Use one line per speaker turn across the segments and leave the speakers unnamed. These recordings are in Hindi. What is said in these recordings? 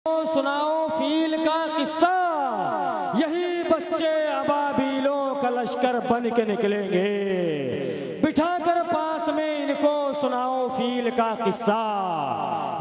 सुनाओ फील का किस्सा, यही बच्चे अबाबीलों का लश्कर बन के निकलेंगे। बिठाकर पास में इनको सुनाओ फील का किस्सा,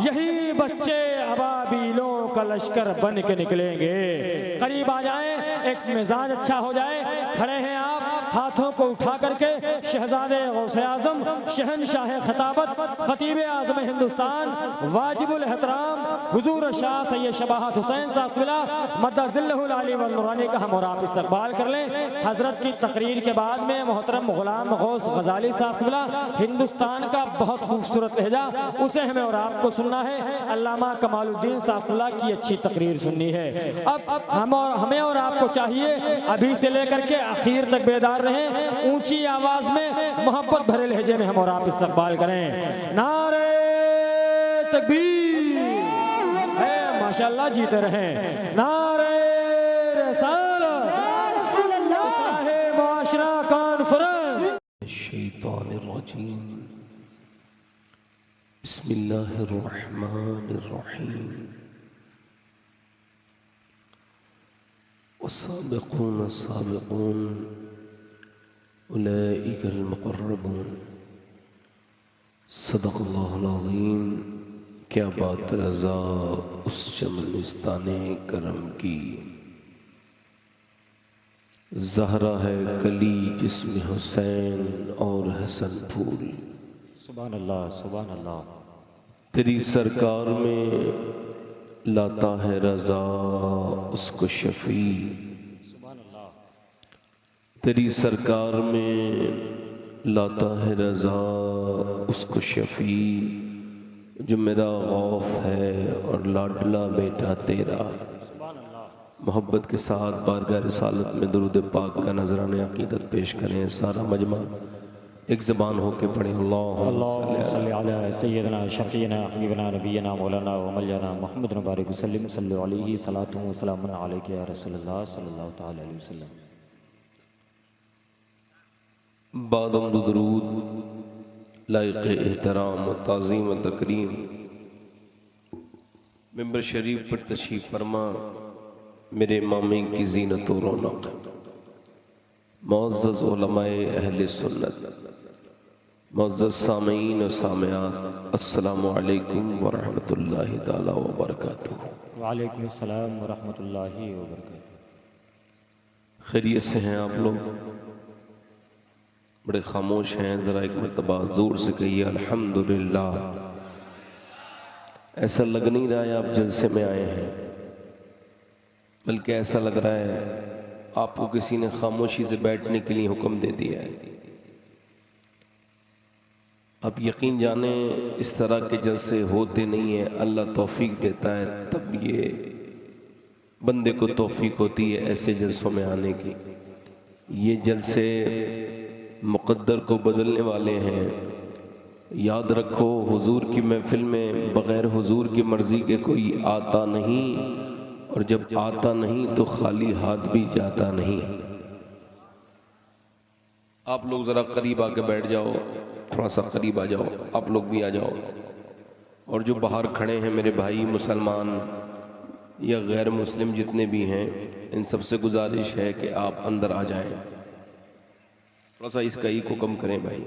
यही बच्चे अबाबीलों का लश्कर बन के निकलेंगे। करीब आ जाए, एक मिजाज अच्छा हो जाए। खड़े हैं आप, हाथों को उठा करके शहजादे गौसे आजम, शहनशाह खिताबत, खतीब आजम हिंदुस्तान, वाजिबुल एहतराम हुजूर शाह सैयद शबाहत हुसैन साहब मद्दजिल्लहुल आली वल नूरानी का हम और आप इस्तकबाल कर लें। हजरत की तकरीर के बाद में मोहतरम गुलाम गौस गजाली साहब हिंदुस्तान का बहुत खूबसूरत लहजा, उसे हमें और आपको सुनना है। अल्लामा कमालुद्दीन साहब की अच्छी तकरीर सुननी है। अब हमें और आपको चाहिए अभी से लेकर के आखिर तक बेदार रहें, ऊंची आवाज में मोहब्बत भरे लहजे में हम और आप इस्तकबाल करें। नारे तकबीर, माशाअल्लाह, जीते रहें। नारे रिसालत, साहिब मुआशरा कॉन्फ्रेंस।
शैतानिर्रजीम, बिस्मिल्लाहिर्रहमानिर्रहीम। वस्साबिकून अस्साबिकून उलाइकल मुक़र्रबून। सदक़ल्लाहुल अज़ीम। क्या बात रज़ा उस चमनिस्ताने करम की, ज़हरा है कली जिसमें हुसैन और हसन फूल।
सुभान अल्लाह, सुभान अल्लाह।
तेरी सरकार में लाता है रज़ा उसको शफी,
सुभान अल्लाह।
तेरी सरकार में लाता है रज़ा उसको शफी, जो मेरा गौस है और लाडला बेटा तेरा। मोहब्बत के साथ बारगाह रिसालत में दुरूद पाक का नजराने अकीदत पेश करें। सारा मजमा एक ज़बान होके पढ़े। अल्लाहुम्मा
सल्ली अला सय्यदना शफ़ीना हबीबना नबीना मौलाना व मौलाना मुहम्मद मुबारक वसल्लम सल्लल्लाहु अलैहि सलातु व सलामुन अलैका या रसूलल्लाह सल्लल्लाहु तआला अलैहि वसल्लम।
बादम दुरूद लायक़ एहतराम व ताज़ीम व तकरीम मिंबर शरीफ पर तशरीफ़ फरमा मेरे मामी की ज़ीनत व रौनक, मुअज़्ज़ज़ उलमाए अहले सुन्नत, मुअज़्ज़ज़ सामीईन व सामिआत, अस्सलामु अलैकुम व रहमतुल्लाहि तआला व बरकातुहू।
वालेकुम अस्सलाम व रहमतुल्लाहि व बरकातुहू।
खैरियत से हैं आप लोग? बड़े खामोश हैं, ज़रा एक मरतबा ज़ोर से कहिए अल्हम्दुलिल्लाह। ऐसा लग नहीं रहा है आप जलसे में आए हैं, बल्कि ऐसा लग रहा है आपको किसी ने खामोशी से बैठने के लिए हुक्म दे दिया है। आप यकीन जाने इस तरह के जलसे होते नहीं हैं, अल्लाह तौफीक देता है तब ये बंदे को तौफीक होती है ऐसे जलसों में आने की। ये जलसे मुक़द्दर को बदलने वाले हैं। याद रखो, हुजूर की महफिल में बग़ैर हुजूर की मर्ज़ी के कोई आता नहीं, और जब आता नहीं तो खाली हाथ भी जाता नहीं। आप लोग ज़रा करीब आके बैठ जाओ, थोड़ा सा करीब आ जाओ, आप लोग भी आ जाओ। और जो बाहर खड़े हैं मेरे भाई मुसलमान या गैर मुस्लिम जितने भी हैं, इन सबसे गुजारिश है कि आप अंदर आ जाएं। थोड़ा सा इसका ई को कम करें भाई,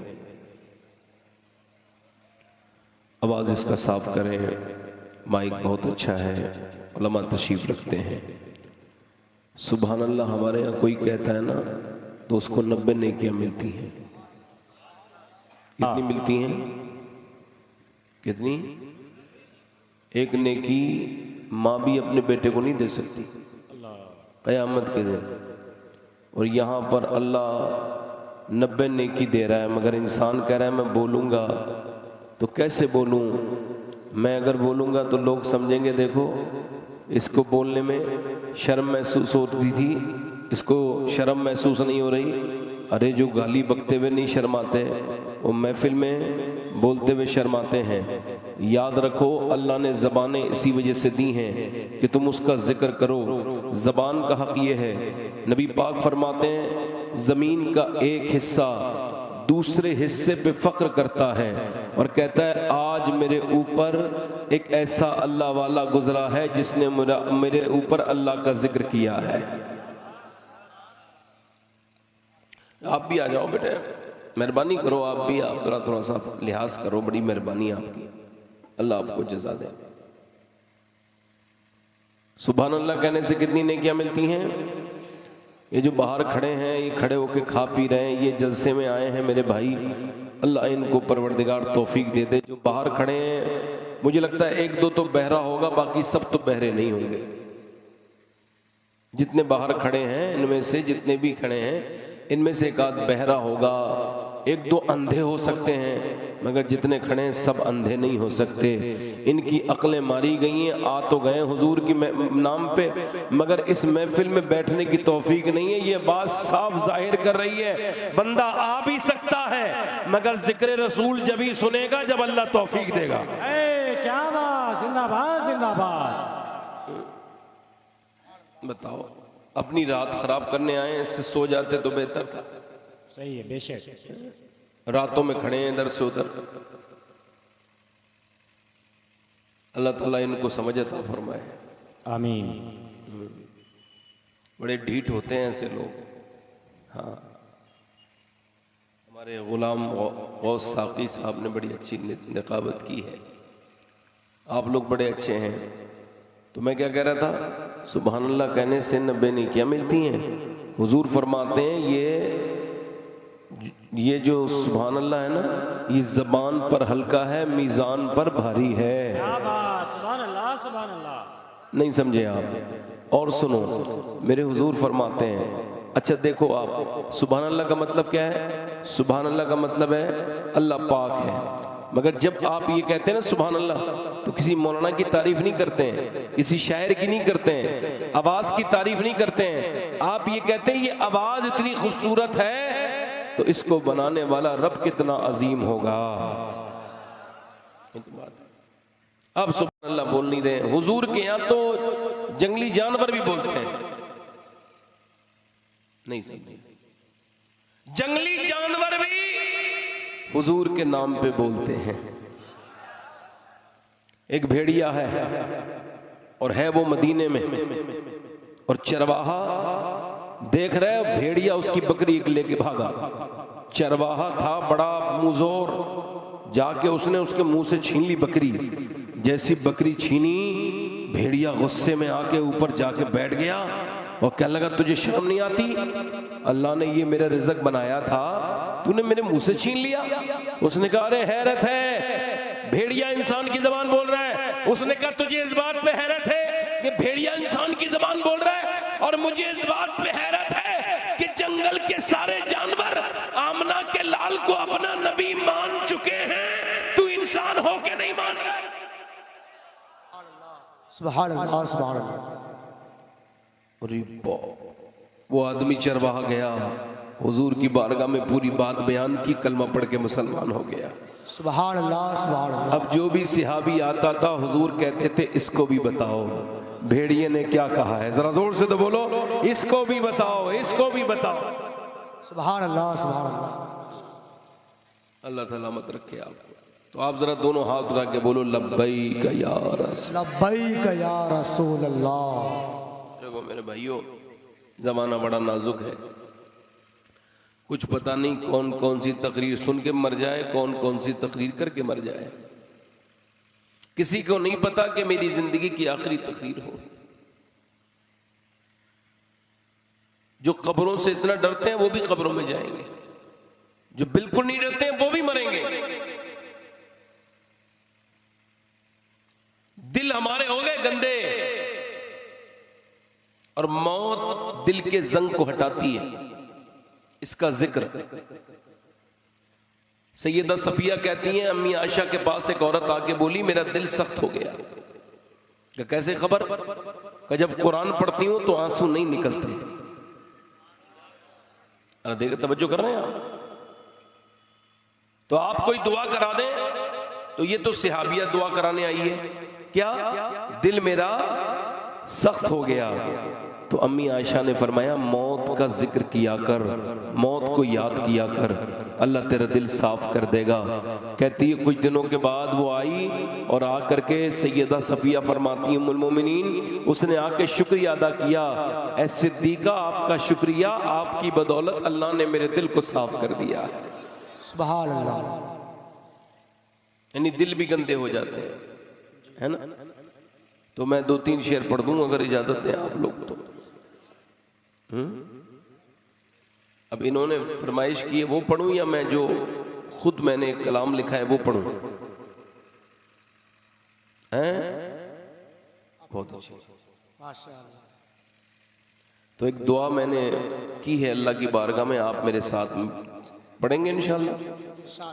आवाज़ इसका साफ करें। माइक बहुत अच्छा है, उलमा तशरीफ रखते हैं। सुभान अल्लाह हमारे यहाँ कोई कहता है ना तो उसको 90 नेकियां मिलती हैं। कितनी मिलती हैं? कितनी? एक नेकी माँ भी अपने बेटे को नहीं दे सकती क़यामत के दिन, और यहाँ पर अल्लाह 90 नेकी दे रहा है, मगर इंसान कह रहा है मैं बोलूँगा तो कैसे बोलूँ? मैं अगर बोलूँगा तो लोग समझेंगे देखो इसको बोलने में शर्म महसूस होती थी, इसको शर्म महसूस नहीं हो रही। अरे जो गाली बकते हुए नहीं शर्माते, वो महफिल में बोलते हुए शर्माते हैं। याद रखो, अल्लाह ने ज़बानें इसी वजह से दी हैं कि तुम उसका जिक्र करो। ज़बान का हक़ ये है, नबी पाक फरमाते हैं ज़मीन का एक हिस्सा दूसरे हिस्से पे फख्र करता है और कहता है आज मेरे ऊपर एक ऐसा अल्लाह वाला गुजरा है जिसने मेरे ऊपर अल्लाह का जिक्र किया है। आप भी आ जाओ बेटे, मेहरबानी करो, आप भी, आप थोड़ा सा लिहाज करो, बड़ी मेहरबानी आपकी, अल्लाह आपको जज़ा दे। सुभान अल्लाह कहने से कितनी नेकियां मिलती हैं। ये जो बाहर खड़े हैं, ये खड़े होके खा पी रहे हैं, ये जलसे में आए हैं मेरे भाई, अल्लाह इनको परवरदिगार तौफीक दे दे। जो बाहर खड़े हैं, मुझे लगता है एक दो तो बहरा होगा, बाकी सब तो बहरे नहीं होंगे। जितने बाहर खड़े हैं इनमें से, जितने भी खड़े हैं इनमें से एक आध बहरा होगा, एक दो अंधे हो सकते हैं, मगर जितने खड़े हैं सब अंधे नहीं हो सकते। इनकी अक्लें मारी गई हैं, आ तो गए हुजूर की नाम पे, मगर इस महफिल में बैठने की तौफीक नहीं है। ये बात साफ जाहिर कर रही है, बंदा आ भी सकता है मगर जिक्र रसूल जब ही सुनेगा जब अल्लाह तौफीक देगा।
क्या बात, जिंदाबाद जिंदाबाद।
बताओ, अपनी रात खराब करने आए, इससे सो जाते तो बेहतर था।
सही है, बेशक।
रातों में खड़े हैं इधर से उधर। अल्लाह ताला इनको समझ अता फरमाए,
आमीन।
बड़े ढीठ होते हैं ऐसे लोग। हाँ, हमारे गुलाम गौस साकी साहब ने बड़ी अच्छी निकाबत की है। आप लोग बड़े अच्छे हैं। तो मैं क्या कह रहा था, सुभान अल्लाह कहने से 90 नेकियां मिलती हैं। हुजूर फरमाते हैं ये जो सुभान अल्लाह है ना, ये जबान पर हल्का है, मीज़ान पर भारी है।
सुभान अल्लाह, सुभान अल्लाह।
नहीं समझे आप? और सुनो, मेरे हुजूर फरमाते हैं, अच्छा देखो आप, सुभान अल्लाह का मतलब क्या है? सुभान अल्लाह का मतलब है अल्लाह पाक है। मगर जब आप ये कहते हैं ना सुभान अल्लाह, तो किसी मौलाना की तारीफ नहीं करते हैं, किसी शायर की नहीं करते हैं, आवाज की तारीफ नहीं करते हैं। आप ये कहते हैं ये आवाज इतनी खूबसूरत है तो इसको बनाने वाला रब कितना अजीम होगा। अब सुभान अल्लाह बोल नहीं रहे। हुजूर के यहां तो जंगली जानवर भी बोलते हैं। नहीं समझे? जंगली जानवर भी हुजूर के नाम पे बोलते हैं। एक भेड़िया है और है वो मदीने में, और चरवाहा देख रहे, भेड़िया उसकी बकरी लेके भागा। चरवाहा था बड़ा मुंहजोर, जाके उसने उसके मुंह से छीन ली बकरी। जैसी बकरी छीनी, भेड़िया गुस्से में आके ऊपर जाके बैठ गया और कहने लगा तुझे शर्म नहीं आती? अल्लाह ने ये मेरा रिज़्क बनाया था, तूने मेरे मुंह से छीन लिया। उसने कहा अरे हैरत है, भेड़िया इंसान की जबान बोल रहा है। उसने कहा तुझे इस बात पे हैरत है कि भेड़िया इंसान की जबान बोल रहा है, और मुझे इस बात पे हैरत है कि जंगल के सारे जानवर आमना के लाल को अपना नबी मान चुके हैं, तू इंसान हो के नहीं मान रहा।
सुभान अल्लाह, सुभान अल्लाह।
वो आदमी चरवाहा गया, हुजूर की बारगाह में पूरी बात बयान की, कलमा पढ़ के मुसलमान हो गया।
सुभान अल्लाह, सुभान अल्लाह।
अब जो भी सिहाबी आता था हुजूर कहते थे इसको भी बताओ भेड़िए ने क्या कहा है, जरा जोर से तो बोलो, इसको भी बताओ, इसको भी बताओ।
सुभान अल्लाह, सुभान अल्लाह।
अल्लाह सलामत रखे आपको। तो आप जरा दोनों हाथ उठा के बोलो लब्बैक या रसूल,
लब्बैक या रसूल अल्लाह।
देखो मेरे भाइयों, जमाना बड़ा नाजुक है, कुछ पता नहीं कौन कौन सी तकरीर सुन के मर जाए, कौन कौन सी तकरीर करके मर जाए। किसी को नहीं पता कि मेरी जिंदगी की आखिरी तकरीर हो। जो कब्रों से इतना डरते हैं वो भी कब्रों में जाएंगे, जो बिल्कुल नहीं डरते हैं वो भी मरेंगे। दिल हमारे हो गए गंदे, और मौत दिल के जंग को हटाती है। इसका जिक्र सैयदा सफिया कहती हैं, अम्मी आयशा के पास एक औरत आके बोली मेरा दिल सख्त हो गया। क्या कैसे खबर? कि जब कुरान पढ़ती हूं तो आंसू नहीं निकलते। देख तवज्जो कर रहे हैं आप? तो आप कोई दुआ करा दें तो ये तो सिहाबिया दुआ कराने आई है। क्या? दिल मेरा सख्त हो गया। तो अम्मी आयशा ने फरमाया मौत का जिक्र किया कर, मौत को याद किया कर। अल्लाह तेरा दिल साफ कर देगा। कहती है कुछ दिनों के बाद वो आई और आकर के सैयदा सफिया फरमाती है उम्मुल मोमिनीन, उसने आके शुक्रिया अदा किया, ऐ सिद्दीका आपका शुक्रिया, आपकी बदौलत अल्लाह ने मेरे दिल को साफ कर दिया।
सुभान अल्लाह।
यानी दिल भी गंदे हो जाते हैं, है ना। तो मैं 2-3 शेर पढ़ दूं अगर इजाजत है आप लोग तो। अब इन्होंने फरमाइश की है, वो पढ़ूं या मैं जो खुद मैंने कलाम लिखा है वो पढ़ूं? हैं? बहुत अच्छी।
माशाअल्लाह।
तो एक दुआ मैंने की है अल्लाह की बारगाह में, आप मेरे साथ पढ़ेंगे इंशाअल्लाह।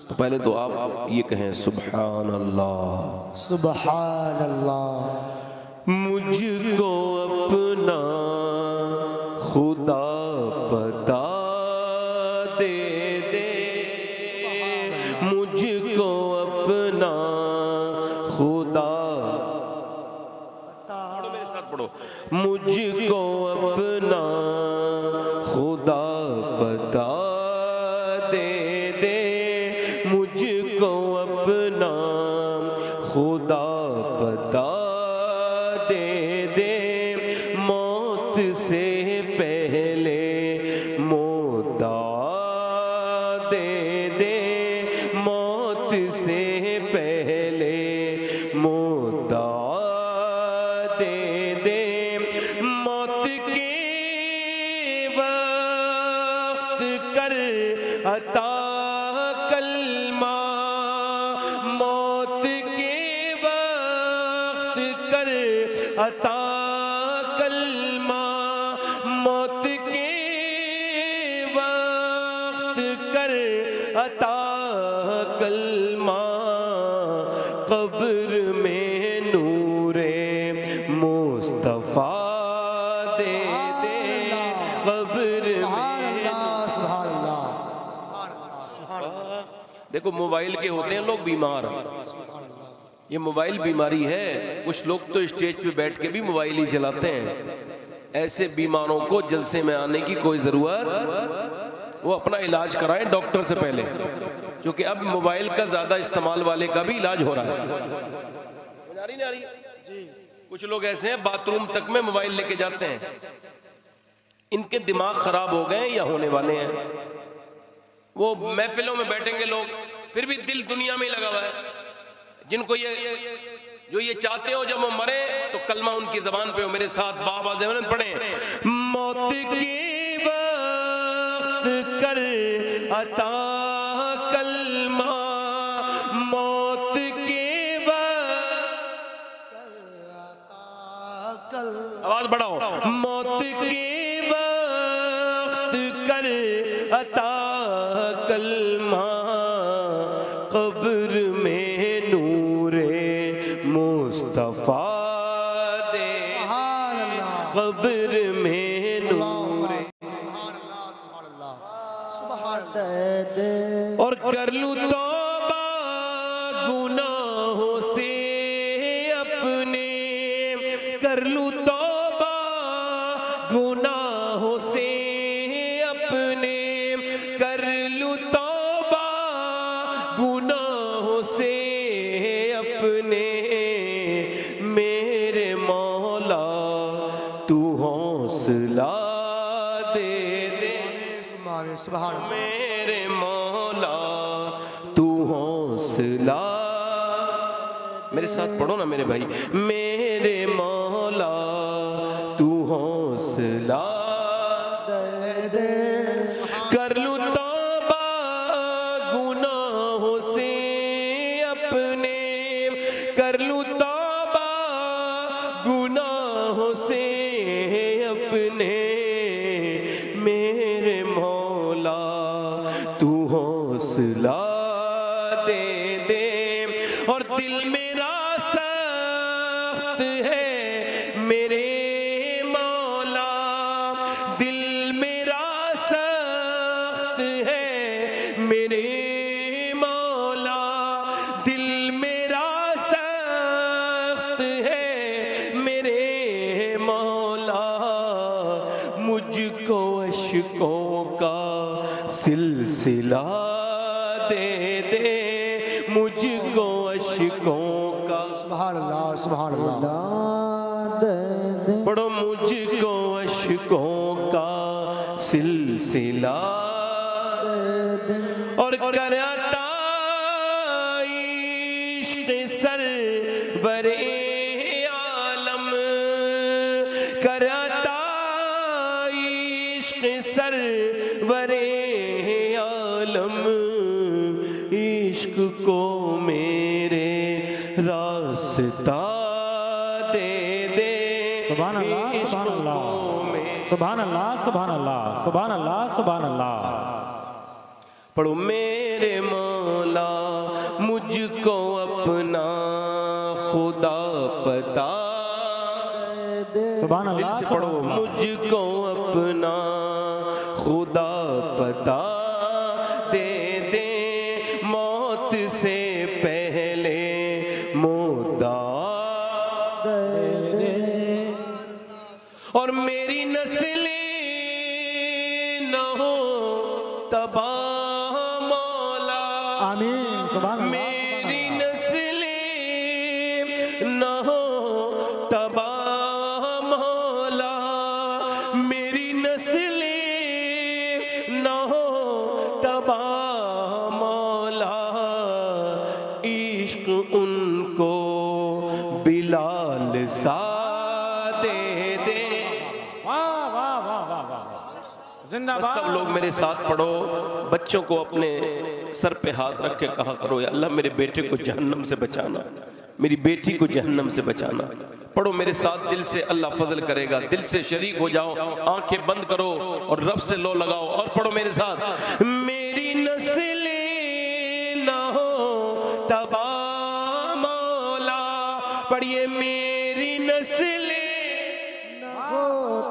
तो पहले तो आप ये कहें सुभान अल्लाह।
सुभान अल्लाह।
मुझको अपना खुदा पता दे दे, मुझको अपना खुदा, पढ़ो मेरे साथ पढ़ो, मुझको अपना खुदा पता दे दे, मुझको अपना खुदा पता दे दे, मौत से पहले मोदा दे दे, मौत से पहले मोदा दे दे, मौत के वक्त कर अता कलमा, मौत के वक्त कर अता कलमा, मौत के वक्त कर अता कलमा, कब्र में नूरे मुस्तफा दे दे, कब्र
सुभान
में।
अल्लाह। सुभान अल्लाह। सुभान अल्लाह। सुभान अल्लाह।
देखो मोबाइल के होते हैं लोग बीमार, ये मोबाइल बीमारी है। कुछ लोग तो स्टेज पे बैठ के भी मोबाइल ही चलाते हैं। ऐसे बीमारों को जलसे में आने की कोई जरूरत, वो अपना इलाज कराएं डॉक्टर से पहले, क्योंकि अब मोबाइल का ज्यादा इस्तेमाल वाले का भी इलाज हो रहा है। आ रही जी। कुछ लोग ऐसे हैं बाथरूम तक में मोबाइल लेके जाते हैं, इनके दिमाग खराब हो गए या होने वाले हैं। वो महफिलों में बैठेंगे लोग, फिर भी दिल दुनिया में ही लगा हुआ है। जिनको जो ये चाहते हो जब वो मरे तो कलमा उनकी जबान पे हो। मेरे साथ बाबा ज़मानन पढ़े, मौत के वक्त कर अता कलमा, मौत के वक्त, आवाज बढ़ाओ, मौत के वक्त कर अता कलमा, कब्र में नूरे मुस्तफा दे, कब्र में नूरे, और कर लूं तौबा गुनाहों से अपने, कर लूं तौबा गुनाहों से अपने, कर लूं तौबा गुनाहों से अपने, मेरे मौला तू हौसला दे दे,
सुभान अल्लाह।
मेरे मौला तू हौसला, मेरे साथ पढ़ो ना मेरे भाई, मेरे मौला तू हौसला दे दे, कर लूं तौबा गुनाहों से अपने, कर लूं तौबा गुनाहों से अपने, मेरे मौला तू हौसला दे दे, और दिल मेरा सख्त है मेरे मौला, दिल मेरा सख्त है मेरे मौला, दिल मेरा सख्त है मेरे मौला, मुझको अशकों का सिलसिला दे दे मुझको अशकों का।
सुभान अल्लाह सुभान अल्लाह।
पढ़ो मुझको अशकों का सिलसिला और कराता इश्क सरवरे आलम, कराता इश्क सरवरे आलम, इश्क को मेरे रास्ता दे दे।
सुभान अल्लाह सुभान अल्लाह सुभान अल्लाह सुभान अल्लाह सुभान अल्लाह सुभान अल्लाह।
पढ़ो मेरे मौला मुझको अपना खुदा पता
सुभान
दिल
अल्लाह
से पढ़ो मुझको अपना खुदा पता दे दे मौत से पहले मुद्दा और मेरी नस्लें न हो तबाह मौला।
आमीन सुभान अल्लाह।
मेरी नस्लें न हो तबाह मौला, मेरी नस्लें न हो तबाह मौला, इश्क उनको बिलाल सा दे दे।
वाह वाह वाह वाह वाह जिंदाबाद।
सब लोग मेरे साथ पढ़ो, बच्चों को अपने सर पे हाथ रख के कहा करो, या अल्लाह मेरे बेटे को जहन्नम से बचाना, मेरी बेटी को जहन्नम से बचाना। पढ़ो मेरे साथ दिल से, अल्लाह फजल करेगा। दिल से शरीक हो जाओ, आंखें बंद करो और रब से लो लगाओ और पढ़ो मेरे साथ। मेरी नस्लें न हो तबाह मौला, पढ़िए मेरी नस्लें न हो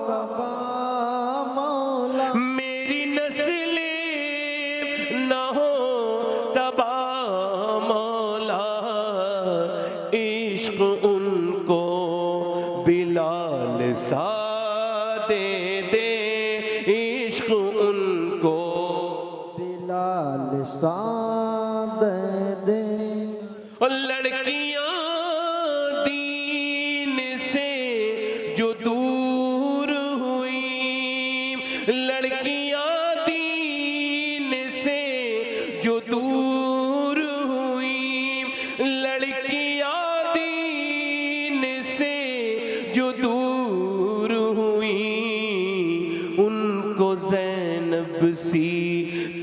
तबाह मौला, मेरी नस्लें न हो तबाह मौला, इश्क उनको बिलाल सा दे दे, इश्क उनको
बिलाल साद दे।
और लड़कियां दीन से जो दूर हुई, लड़कियां दीन से जो दूर हुई, लड़कियां दीन से जो दूर हुई, उनको ज़ैनब सी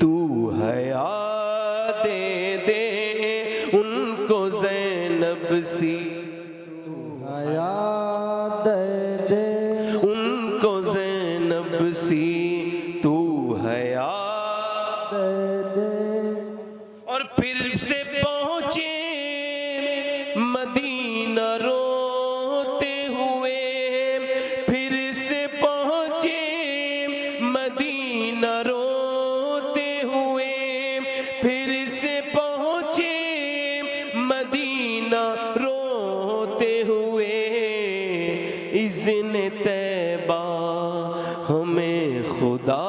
तू हया दे दे, उनको ज़ैनब सी
हया दे दे।
उनको ज़ैनब सी तू हया
दे दे।
और फिर से पहुंचे मदीना रोते हुए, फिर से पहुंचे मदीना रोते हुए, फिर से पहुंचे मदीना रोते हुए, इज़्न तैबा हमें खुदा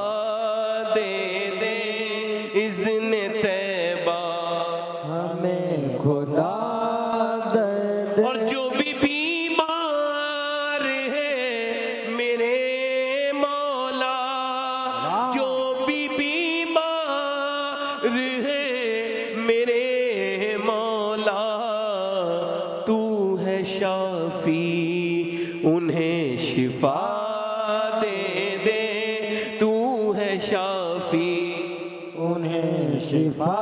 दे दे, इज़्न तैबा
हमें खुदा दे दे।
और जो भी बीमार है मेरे मौला, जो भी बीमार है मेरे मौला, तू है शाफी उन्हें शिफा दे दे, तू है शाफी
उन्हें शिफा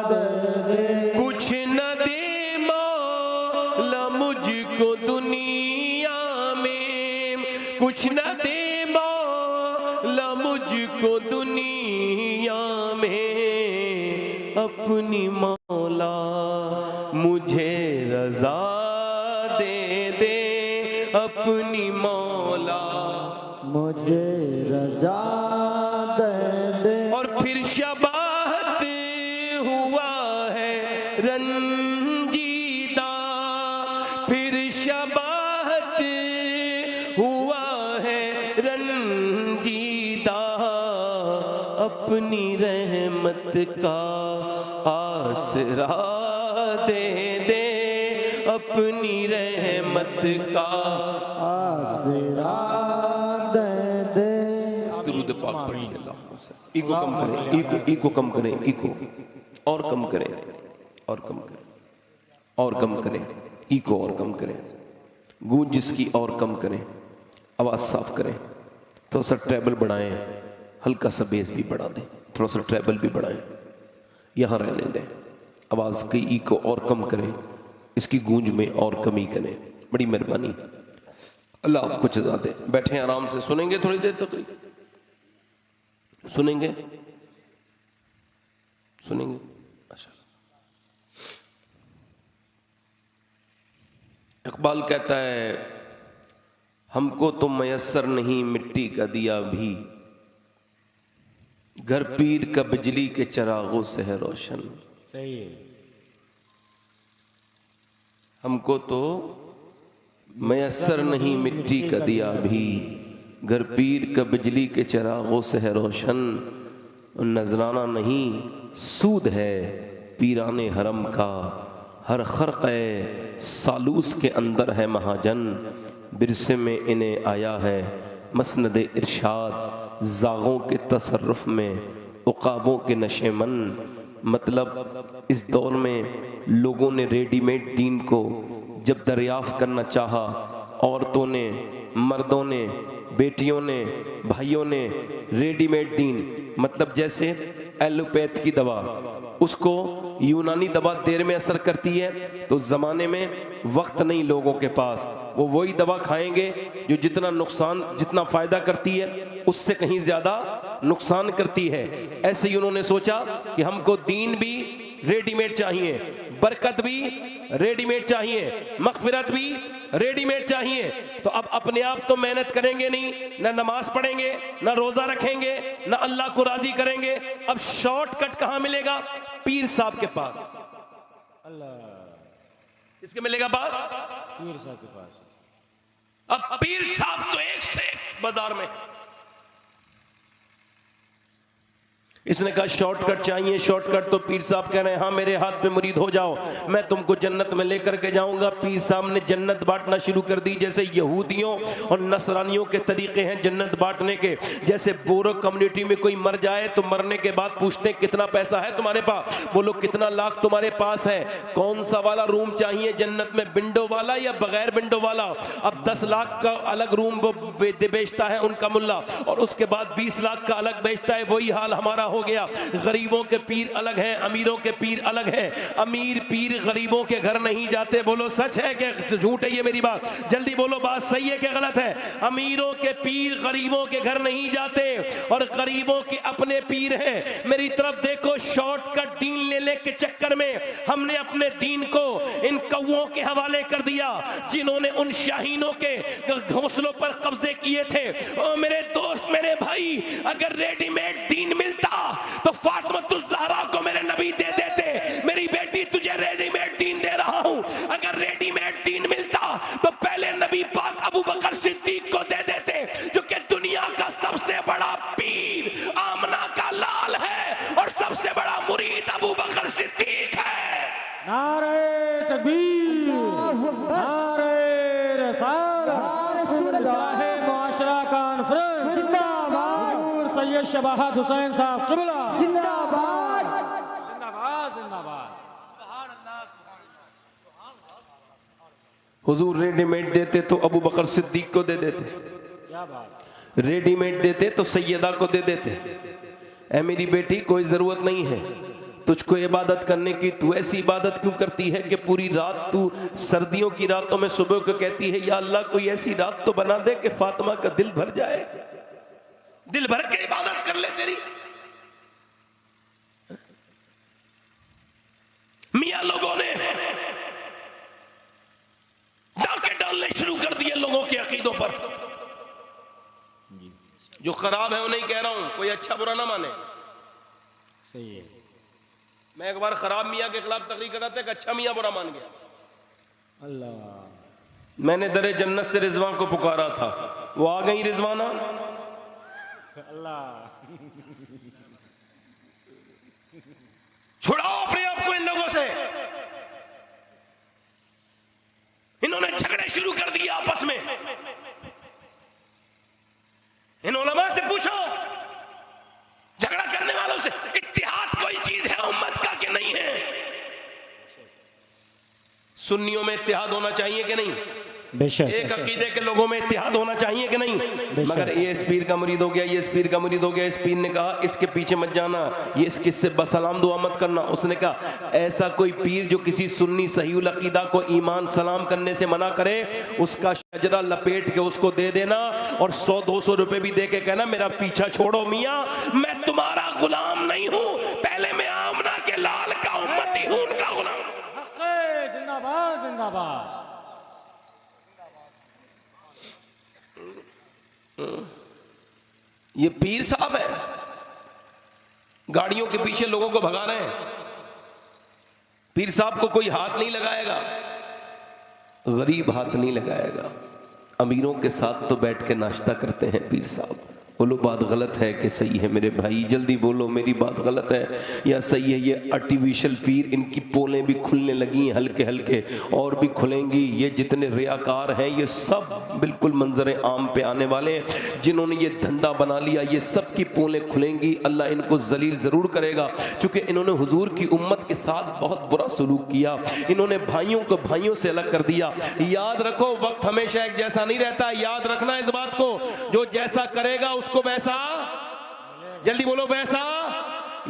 दे दे।
कुछ न दे मौला मुझको दुनिया में, कुछ न दे मौला मुझको दुनिया में, अपनी मौला मुझे रजा दे दे, अपनी मौला
मुझे रजा दे दे।
और फिर शबाहत हुआ है रंजीदा, फिर शबाहत हुआ है रंजीदा, अपनी रहमत का आसरा दे दे, अपनी रहमत का
आसरा दे दे।
दुरूद पाक पढ़िए। इको कम करें, इको कम करें, इको और कम करें, और कम करें, और कम करें, इको और कम करें, गूंज जिसकी और कम करें, आवाज साफ करें, थोड़ा सा ट्रेबल बढ़ाएं, हल्का सा बेस भी बढ़ा दें, थोड़ा सा ट्रेबल भी बढ़ाएं, यहां रहने दें, आवाज की इको और कम करें, इसकी गूंज में और कमी करें। बड़ी मेहरबानी, अल्लाह आपको जज़ा दे। बैठे आराम से, सुनेंगे थोड़ी देर तक, सुनेंगे, सुनेंगे। अच्छा, इकबाल कहता है हमको तो मयस्सर नहीं मिट्टी का दिया भी, घर पीर का बिजली के चिरागों से है रोशन।
सही है।
हमको तो मयस्सर नहीं मिट्टी का दिया भी, घर पीर का बिजली के चिरागों से है रोशन। नजराना नहीं सूद है पीराने हरम का, हर खर्क़े सालूस के अंदर है महाजन। बिरसे में इन्हें आया है मसनद इरशाद, जागों के तसर्रुफ में उकाबों के नशेमन। मतलब इस दौर में लोगों ने रेडीमेड दीन को जब दरियाफ्त करना चाहा, औरतों ने, मर्दों ने, बेटियों ने, भाइयों ने रेडीमेड दीन, मतलब जैसे एलोपैथ की दवा, उसको यूनानी दवा देर में असर करती है, तो ज़माने में वक्त नहीं लोगों के पास, वो वही दवा खाएंगे जो जितना नुकसान, जितना फ़ायदा करती है उससे कहीं ज़्यादा नुकसान करती है। ऐसे ही उन्होंने सोचा कि हमको दीन भी रेडीमेड चाहिए, बरकत भी रेडीमेड चाहिए, मग़फ़िरत भी रेडीमेड चाहिए। तो अब अपने आप तो मेहनत करेंगे नहीं, ना नमाज पढ़ेंगे, ना रोज़ा रखेंगे, ना अल्लाह को राज़ी करेंगे। अब शॉर्टकट कहाँ मिलेगा? पीर साहब के पास।
अल्लाह,
किसके मिलेगा पास?
पीर साहब के पास।
अब पीर साहब तो एक से एक बाजार में। इसने कहा शॉर्टकट चाहिए, शॉर्टकट। तो पीर साहब कह रहे हैं हाँ मेरे हाथ पे मुरीद हो जाओ, मैं तुमको जन्नत में लेकर के जाऊंगा। पीर साहब ने जन्नत बांटना शुरू कर दी, जैसे यहूदियों और नसरानियों के तरीके हैं जन्नत बांटने के। जैसे बोरो कम्युनिटी में कोई मर जाए तो मरने के बाद पूछते हैं कितना पैसा है तुम्हारे पास, बोलो कितना लाख तुम्हारे पास है, कौन सा वाला रूम चाहिए जन्नत में, विंडो वाला या बगैर विंडो वाला। अब 10 लाख का अलग रूम बेचता है उनका मुल्ला, और उसके बाद 20 लाख का अलग बेचता है। वही हाल हमारा हो गया। गरीबों के पीर अलग हैं, अमीरों के पीर अलग हैं। अमीर पीर गरीबों के घर नहीं जाते। बोलो सच है कि झूठ है ये मेरी बात? जल्दी बोलो, बात सही है कि गलत है? अमीरों के पीर गरीबों के घर नहीं जाते, और गरीबों के अपने पीर हैं। मेरी तरफ देखो, शॉर्टकट दीन लेने के चक्कर में हमने अपने दीन को इन कौओं के हवाले कर दिया जिन्होंने उन शाहीनों के घोंसलों पर कब्जे किए थे। ओ मेरे दोस्त, मेरे भाई, अगर रेडीमेड दीन मिलता तो फातिमा ज़हरा को मेरे नबी दे देते। मेरी बेटी तुझे रेडीमेड दीन दे रहा हूं, अगर रेडीमेड दीन मिलता तो पहले नबी पाक अबू बकर सिद्दीक को दे देते, जो कि दुनिया का सबसे बड़ा पीर आमना का लाल है और सबसे बड़ा मुरीद अबू बकर सिद्दीक है।
नारे तकबीर, नारे रिसालत, जाहे मुआशरा कॉन्फ्रेंस जिंदाबाद, हुजूर सैयद शबाहत हुसैन साहब क़िबला जिंदाबाद, जिंदाबाद, जिंदाबाद।
हुजूर रेडीमेड देते तो अबू बकर सिद्दीक को दे देते,
क्या बात,
रेडीमेड देते तो सैयदा को दे देते। ऐ मेरी बेटी, कोई जरूरत नहीं है तुझको इबादत करने की, तू ऐसी इबादत क्यों करती है कि पूरी रात तू सर्दियों की रातों में सुबह को कहती है या अल्लाह कोई ऐसी रात तो बना दे कि फातिमा का दिल भर जाए, दिल भर के इबादत कर ले तेरी। मियां लोगों ने डाके डालने शुरू कर दिए लोगों के अकीदों पर। जो खराब है वो नहीं कह रहा हूं, कोई अच्छा बुरा ना माने।
सही है।
मैं एक बार खराब मियाँ के खिलाफ तकरीर कर रहा था, एक अच्छा मियाँ बुरा मान गया।
अल्लाह,
मैंने दरे जन्नत से रिजवान को पुकारा था, वो आ गई रिजवाना।
अल्लाह,
आपको इन लोगों से? इन्होंने झगड़े शुरू कर दिए आपस में। इन उलमा से पूछो, झगड़ा करने वालों से, इत्तिहाद कोई चीज है उम्मत का कि नहीं है? सुन्नियों में इत्तिहाद होना चाहिए कि नहीं?
बेशक।
एक अकीदे के लोगों में इत्तिहाद होना चाहिए कि नहीं? मगर ये इस पीर का मुरीद हो गया, ये इस पीर का मुरीद हो गया, इस पीर ने कहा इसके पीछे मत जाना, ये इससे सलाम दुआ मत करना। उसने कहा ऐसा कोई पीर जो किसी सुन्नी सहीउल अकीदा को ईमान सलाम करने से मना करे, उसका शजरा लपेट के उसको दे देना और 100-200 रुपए भी दे के कहना मेरा पीछा छोड़ो मियाँ, मैं तुम्हारा गुलाम नहीं हूं, पहले मैं आमना के लाल का उम्मती हूं, उनका गुलाम।
जिंदाबाद जिंदाबाद।
ये पीर साहब है, गाड़ियों के पीछे लोगों को भगा रहे हैं। पीर साहब को कोई हाथ नहीं लगाएगा, गरीब हाथ नहीं लगाएगा। अमीरों के साथ तो बैठ के नाश्ता करते हैं पीर साहब। बोलो बात गलत है कि सही है मेरे भाई? जल्दी बोलो मेरी बात गलत है या सही है? ये आर्टिफिशियल पीर, इनकी पोलें भी खुलने लगी हैं हल्के हल्के, और भी खुलेंगी। ये जितने रियाकार हैं ये सब बिल्कुल मंजर आम पे आने वाले हैं। जिन्होंने ये धंधा बना लिया ये सब की पोलें खुलेंगी। अल्लाह इनको जलील ज़रूर करेगा, क्योंकि इन्होंने हुजूर की उम्मत के साथ बहुत बुरा सलूक किया। इन्होंने भाइयों को भाइयों से अलग कर दिया। याद रखो वक्त हमेशा एक जैसा नहीं रहता, याद रखना इस बात को। जो जैसा करेगा उसको वैसा, जल्दी बोलो वैसा।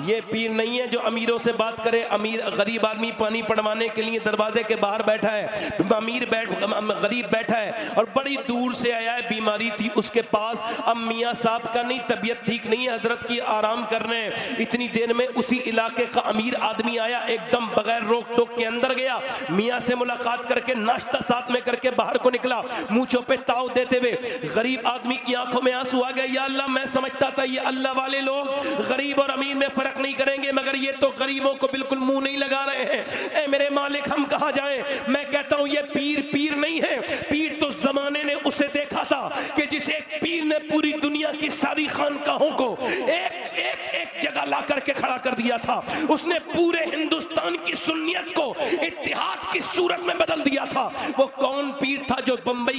ये पीर नहीं है जो अमीरों से बात करे। अमीर गरीब आदमी पानी पड़वाने के लिए दरवाजे के बाहर बैठा है, गरीब बैठा है और बड़ी दूर से आया है, बीमारी थी उसके पास। अब मियाँ साहब का नहीं, तबीयत ठीक नहीं है, हजरत की आराम कर रहे हैं। इतनी देर में उसी इलाके का अमीर आदमी आया, एकदम बगैर रोक टोक के अंदर गया, मियाँ से मुलाकात करके नाश्ता साथ में करके बाहर को निकला, मूंछों पे ताव देते हुए। गरीब आदमी की आंखों में आंसू आ गए। या अल्लाह, मैं समझता था ये अल्लाह वाले लोग गरीब और अमीर में फर्क नहीं करेंगे, मगर ये तो गरीबों को बिल्कुल मुंह नहीं लगा रहे हैं। ए मेरे मालिक, हम कहां जाएं? मैं कहता हूं ये पीर नहीं है। पीर तो जमाने ने उसे देखा था कि जिसे एक पीर ने पूरी दुनिया की सारी खानकाहों को एक जगह ला करके खड़ा कर दिया था। उसने पूरे हिंदुस्तान की सुन्नियत को इत्तिहाद की सूरत में बदल दिया था। वो कौन पीर था जो बंबई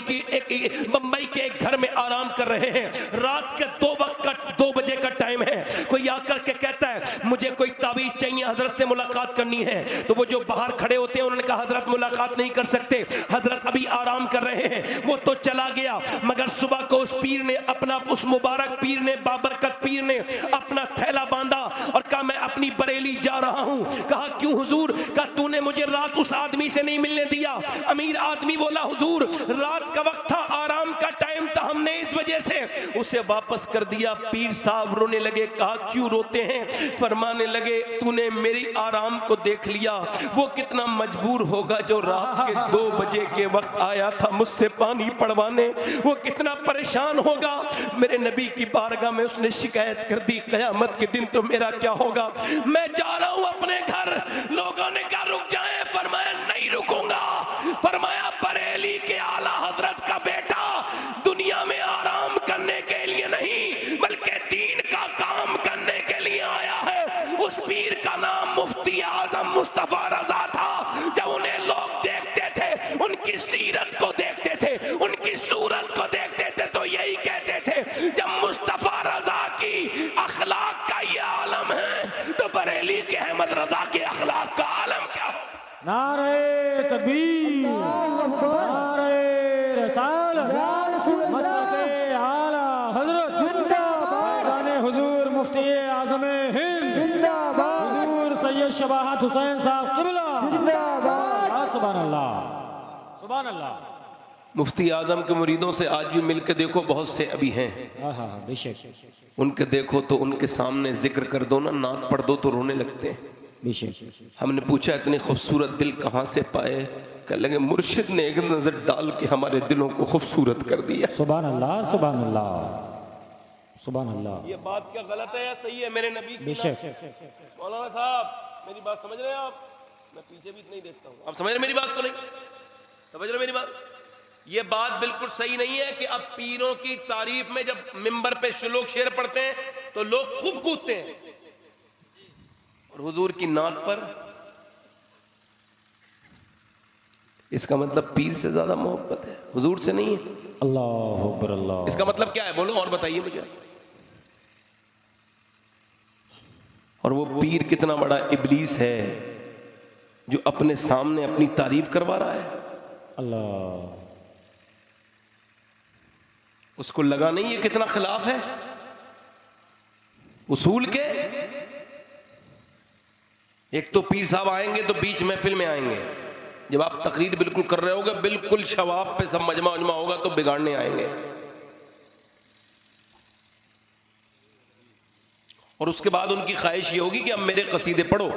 के एक घर में आराम कर रहे हैं, रात के 2 बजे का टाइम है, कोई आकर के कहता है मुझे कोई तावीज चाहिए, हजरत से मुलाकात करनी है। तो वो जो बाहर खड़े होते हैं उन्होंने कहा हजरत मुलाकात नहीं कर सकते, हजरत अभी आराम कर रहे हैं। वो तो चला गया, मगर सुबह को उस मुबारक पीर ने, बाबरकत पीर ने अपना थैला बांधा और कहा मैं अपनी बरेली जा रहा हूं। कहा क्यों हुजूर? कहा तूने मुझे रात उस आदमी से नहीं मिलने दिया। अमीर आदमी बोला हुजूर रात का वक्त था, आराम का टाइम था, हमने इस वजह से उसे वापस कर दिया। पीर साहब रोने लगे। कहा क्यों रोते हैं? फरमाने लगे तूने मेरी आराम को देख लिया, वो कितना मजबूर होगा जो रात के 2 बजे के वक्त आया था मुझसे पानी पड़वाने, वो कितना परेशान होगा। मेरे नबी की बारगाह में उसने शिकायत कर दी, क़यामत के दिन तो मेरा क्या होगा? मैं जा रहा हूं अपने घर। लोगों ने कहा रुक जाए, फरमाया नहीं रुकूंगा। फरमाया बरेली के आला हजरत का बेटा दुनिया में आराम करने के लिए नहीं बल्कि दीन का काम करने के लिए आया है। उस पीर का नाम मुफ्ती आजम मुस्तफा रजा था। जब उन्हें लोग देखते थे, उनकी सीरत को देखते थे, उनकी सूरत को देखते थे, तो यही कहते थे जब मुस्तफा रजा की अखलाक का ये आलम है तो बरेली के अहमद रजा के अखलाक का आलम क्या हो?
नारे तकबीर, नारे रिसालत, मसलके आला हजरत, फैज़ाने हुजूर मुफ्ती आज़म हिंद जिंदाबाद, हुजूर सैयद शबाहत हुसैन साहब क़िबला जिंदाबाद। सुभान अल्लाह, सुभान अल्लाह।
मुफ्ती आजम के मुरीदों से आज भी मिलके देखो, बहुत से अभी हैं।
हाँ बेशक।
उनके देखो तो उनके सामने जिक्र कर दो ना, नात पढ़ दो तो रोने लगते हैं। हमने पूछा इतने खूबसूरत दिल कहाँ से पाए? कह लगे मुर्शिद ने एक नजर डाल के हमारे दिलों को खूबसूरत कर दिया।
सुभान अल्लाह, सुभान अल्लाह, सुभान अल्लाह।
ये बात क्या गलत है या सही है? मेरे नबी
बेशक।
मौलाना साहब मेरी बात समझ रहे हैं आप? मैं पीछे भी नहीं देखता हूँ, आप समझ रहे मेरी बात? तो नहीं समझ रहे मेरी बात? ये बात बिल्कुल सही नहीं है कि अब पीरों की तारीफ में जब मिंबर पे लोग शेर पढ़ते हैं तो लोग खूब कूदते हैं, और हुजूर की नात पर इसका मतलब पीर से ज्यादा मोहब्बत है, हुजूर से नहीं है।
अल्लाह अकबर अल्लाह।
इसका मतलब क्या है बोलो और बताइए मुझे। और वो पीर कितना बड़ा इब्लीस है जो अपने सामने अपनी तारीफ करवा रहा है।
अल्लाह,
उसको लगा नहीं ये कितना खिलाफ है उसूल के। एक तो पीर साहब आएंगे तो बीच महफिल में आएंगे, जब आप तकरीर बिल्कुल कर रहे होगे, बिल्कुल शवाब पे सब मजमा उजमा होगा तो बिगाड़ने आएंगे। और उसके बाद उनकी ख्वाहिश ये होगी कि अब मेरे कसीदे पढ़ो।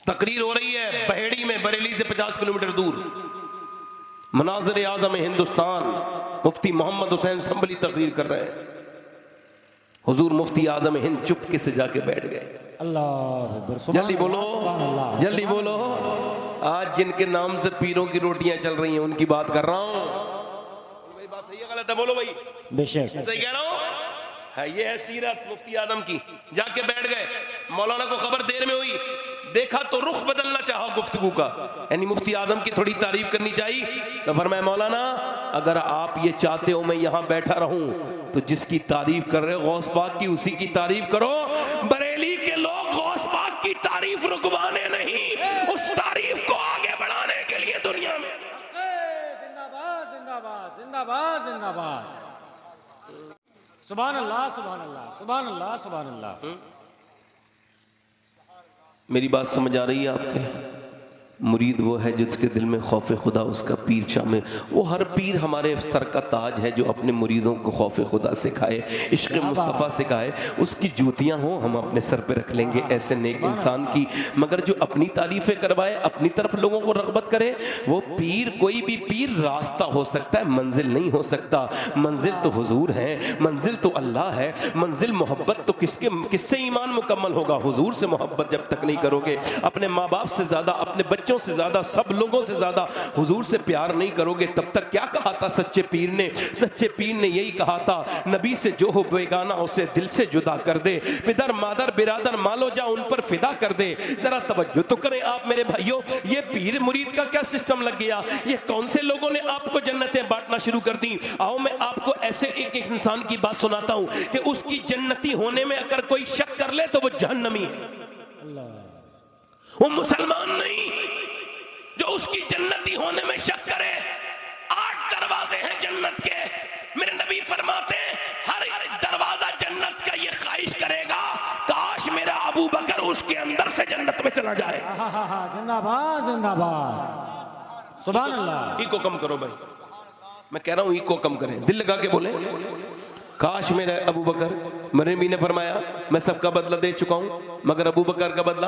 तकरीर हो रही है बहेड़ी में, बरेली से 50 किलोमीटर दूर, मनाज़िर आज़म हिंदुस्तान, मुफ्ती मोहम्मद हुसैन संभली तकरीर कर रहे हैं। हुजूर मुफ्ती आज़म हिंद चुपके से जाके बैठ गए।
अल्लाह,
जल्दी बोलो, जल्दी बोलो। आज जिनके नाम से पीरों की रोटियां चल रही हैं उनकी बात कर रहा हूं। भाई बात सही है गलत है बोलो भाई।
बेशक
सही कह रहा हूं। है ये है सीरत मुफ्ती आज़म की। जाके बैठ गए। मौलाना को खबर देर में हुई, देखा तो रुख बदलना चाहा गुफ्तगू का, यानी मुफ्ती आज़म की थोड़ी तारीफ करनी चाहिए। तो फरमाया मौलाना अगर आप ये चाहते हो मैं यहां बैठा रहूं तो जिसकी तारीफ कर रहे हो गौस पाक की, उसी की तारीफ करो। बरेली के लोग गौस पाक की तारीफ रुकवाने नहीं, उस तारीफ को आगे बढ़ाने के लिए दुनिया में।
जिंदाबाद जिंदाबाद जिंदाबाद जिंदाबाद। सुभान अल्लाह सुभान अल्लाह सुभान अल्लाह सुभान अल्लाह।
मेरी बात समझ आ रही है आपके? मुरीद वो है जिसके दिल में खौफ खुदा, उसका पीर शामिल। वो हर पीर हमारे सर का ताज है जो अपने मुरीदों को खौफ खुदा सिखाए, इश्क मुस्तफ़ा सिखाए। उसकी जूतियां हो हम अपने सर पे रख लेंगे ऐसे नेक इंसान की। मगर जो अपनी तारीफें करवाए, अपनी तरफ लोगों को रग़बत करे, वो पीर कोई भी पीर रास्ता हो सकता है, मंजिल नहीं हो सकता। मंजिल तो हुजूर है, मंजिल तो अल्लाह है। मंजिल मोहब्बत तो किससे ईमान मुकम्मल होगा? हुजूर से मोहब्बत जब तक नहीं करोगे, अपने माँ बाप से ज्यादा, अपने बच्चों से ज्यादा, सब लोगों से ज्यादा हुजूर से प्यार नहीं करोगे, तब तक क्या कहा था सच्चे पीर ने? सच्चे पीर ने यही कहा था, नबी से जो हो बेगाना उसे दिल से जुदा कर दे, पिदर मादर बिरादर मालो जा उन पर फिदा कर दे। जरा तवज्जो तो करें आप मेरे भाइयों, ये पीर मुरीद का क्या सिस्टम लग गया? ये कौन से लोगों ने आपको जन्नतें बांटना शुरू कर दी? आओ मैं आपको ऐसे एक एक इंसान की बात सुनाता हूं कि उसकी जन्नती होने में अगर कोई शक कर ले तो वो जहन्नमी है, वो मुसलमान नहीं। जो उसकी जन्नती होने में शक करे, 8 दरवाजे हैं जन्नत के। मेरे नबी फरमाते हैं हर दरवाजा जन्नत का ये ख्वाहिश करेगा काश मेरा अबू बकर उसके अंदर से जन्नत में चला जाए।
जिंदाबाद जिंदाबाद सुभान अल्लाह।
इको कम करो भाई, मैं कह रहा हूं इको कम करें, दिल लगा के बोले काश मेरा अबू बकर। मेरे नबी ने फरमाया मैं सबका बदला दे चुका हूं मगर अबू बकर का बदला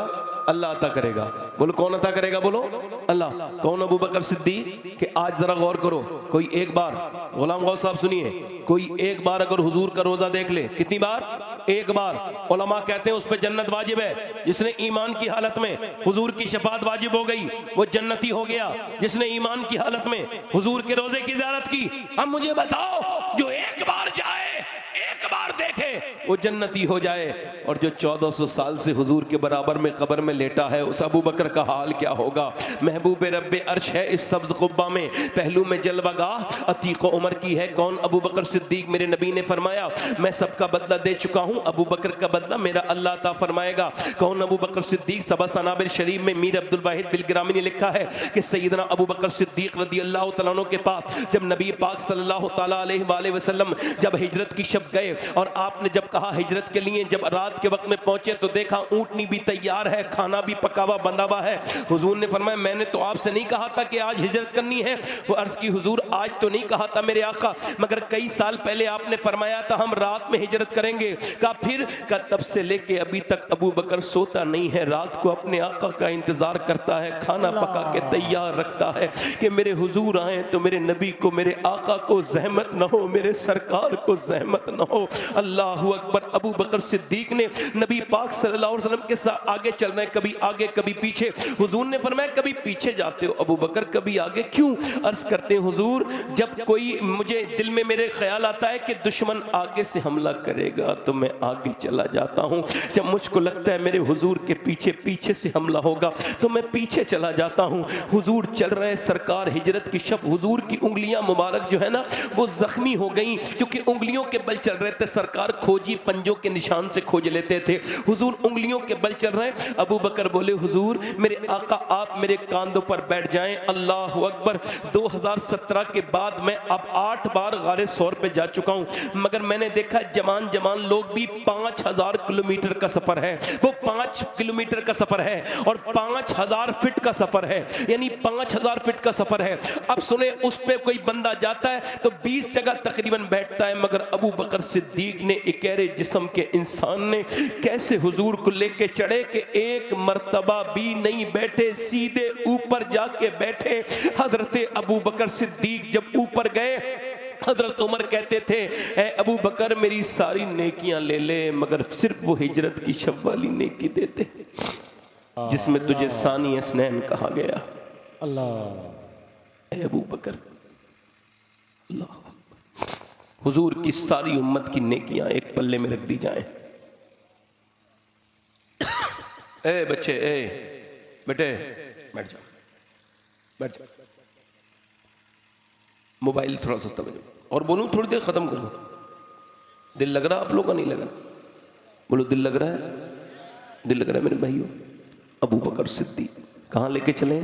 अल्लाह अता करेगा। बोलो कौन अता करेगा? बोलो अल्लाह। कौन? अबू बकर सिद्दीक। कि आज जरा गौर करो, कोई एक बार, गुलाम गौस साहब सुनिए, कोई एक बार अगर हुजूर का रोजा देख ले, कितनी बार? एक बार। उलमा कहते हैं उस पर जन्नत वाजिब है। जिसने ईमान की हालत में हुजूर की शफात वाजिब हो गई वो जन्नती हो गया। जिसने ईमान की हालत में हुजूर के रोजे की ज़ियारत की, अब मुझे बताओ जो एक बार जाए, एक बार देखे, वो जन्नती हो जाए। और जो 1400 साल से हुजूर के बराबर में कब्र में लेटा है, उस अबू बकर का हाल क्या होगा? महबूब रब्बे अर्श है इस सब्ज कुब्बा में, पहलू में जलवागाह अतीक उमर की है। कौन? अबू बकर सिद्दीक। मेरे नबी ने फरमाया मैं सबका बदला दे चुका हूं, अबू बकर का बदला मेरा अल्लाह अता फरमाएगा। कौन? अबू बकर सिद्दीक। सबा सनाबिर शरीफ में मीर अब्दुल वाहिद बिलग्रामी ने लिखा है कि सैयदना अबू बकर सिद्दीक रदी अल्लाह तआला अन्हु के पास जब नबी पाक सल्लल्लाहु तआला अलैहि वसल्लम जब हिजरत की शब गए और आपने जब कहा हिजरत के लिए, जब रात के वक्त में पहुंचे तो देखा ऊंटनी भी तैयार है, खाना भी पका हुआ बंधा हुआ है। हुजूर ने फरमाया मैंने तो आपसे नहीं कहा था कि आज हिजरत करनी है। वो अर्ज की हुजूर आज तो नहीं कहा था मेरे आका, मगर कई साल पहले आपने फरमाया था हम रात में हिजरत करेंगे। कहा फिर? का तब से लेके अभी तक अबू बकर सोता नहीं है, रात को अपने आका का इंतजार करता है, खाना पका के तैयार रखता है कि मेरे हुजूर आए तो मेरे नबी को, मेरे आका को जहमत न हो, मेरे सरकार को जहमत न हो। अल्लाह अकबर। अबू बकर सिद्दीक ने नबी पाक सल्लल्लाहु अलैहि वसल्लम के साथ आगे चल रहे हैं, कभी आगे कभी पीछे। हुजूर ने फरमाया कभी पीछे जाते हो अबू बकर, कभी आगे, क्यों? अर्ज करते हैं हुजूर, जब कोई मुझे दिल में मेरे ख्याल आता है कि दुश्मन आगे से हमला करेगा तो मैं आगे चला जाता हूं। जब मुझको लगता है मेरे हुजूर के पीछे पीछे से हमला होगा तो मैं पीछे चला जाता हूं। हुजूर चल रहे हैं, सरकार हिजरत की शब, हुजूर की उंगलियां मुबारक जो है ना वो जख्मी हो गई, क्योंकि उंगलियों के बल चल रहे थे। सरकार खोजी पंजों के निशान से खोज लेते थे, हुजूर उंगलियों के बल चल रहे हैं। अबू बकर बोले हुजूर मेरे आका आप मेरे कांधों पर बैठ जाएं। अल्लाह अकबर। 2017 के बाद मैं अब 8 बार गारे सौर पे जा चुका हूं, मगर मैंने देखा जवान जवान लोग भी 5000 किलोमीटर का सफर है, वो 5 किलोमीटर का सफर है और 5000 फीट का सफर है, यानी 5000 फीट का सफर है। अब सुने, उस पे कोई बंदा जाता है तो 20 जगह तकरीबन बैठता है, मगर अबू बकर सिद्दीक ने इकेरे जिस्म के इंसान ने कैसे हुजूर को लेके चढ़े कि एक मर्तबा भी नहीं बैठे, सीधे ऊपर जाके बैठे। हजरत अबू बकर सिद्दीक जब ऊपर गए, हजरत उमर कहते थे ए अबू बकर मेरी सारी नेकियां ले ले, मगर सिर्फ वो हिजरत की शब वाली नेकी देते जिसमें तुझे सानी अस्नैन कहा गया।
अल्लाह।
ए अबू बकर, अल्लाह, हुजूर की सारी उम्मत की नेकियां एक पल्ले में रख दी जाएं। ए बच्चे, ए बेटे बैठ जाओ, बैठ जाओ, मोबाइल थोड़ा सस्ता बजाओ और बोलूं थोड़ी देर खत्म करूं। दिल लग रहा आप लोगों का? नहीं लग रहा? बोलो दिल लग रहा है? दिल लग रहा है मेरे भाइयों। अबू बकर सिद्दीक कहां लेके चले?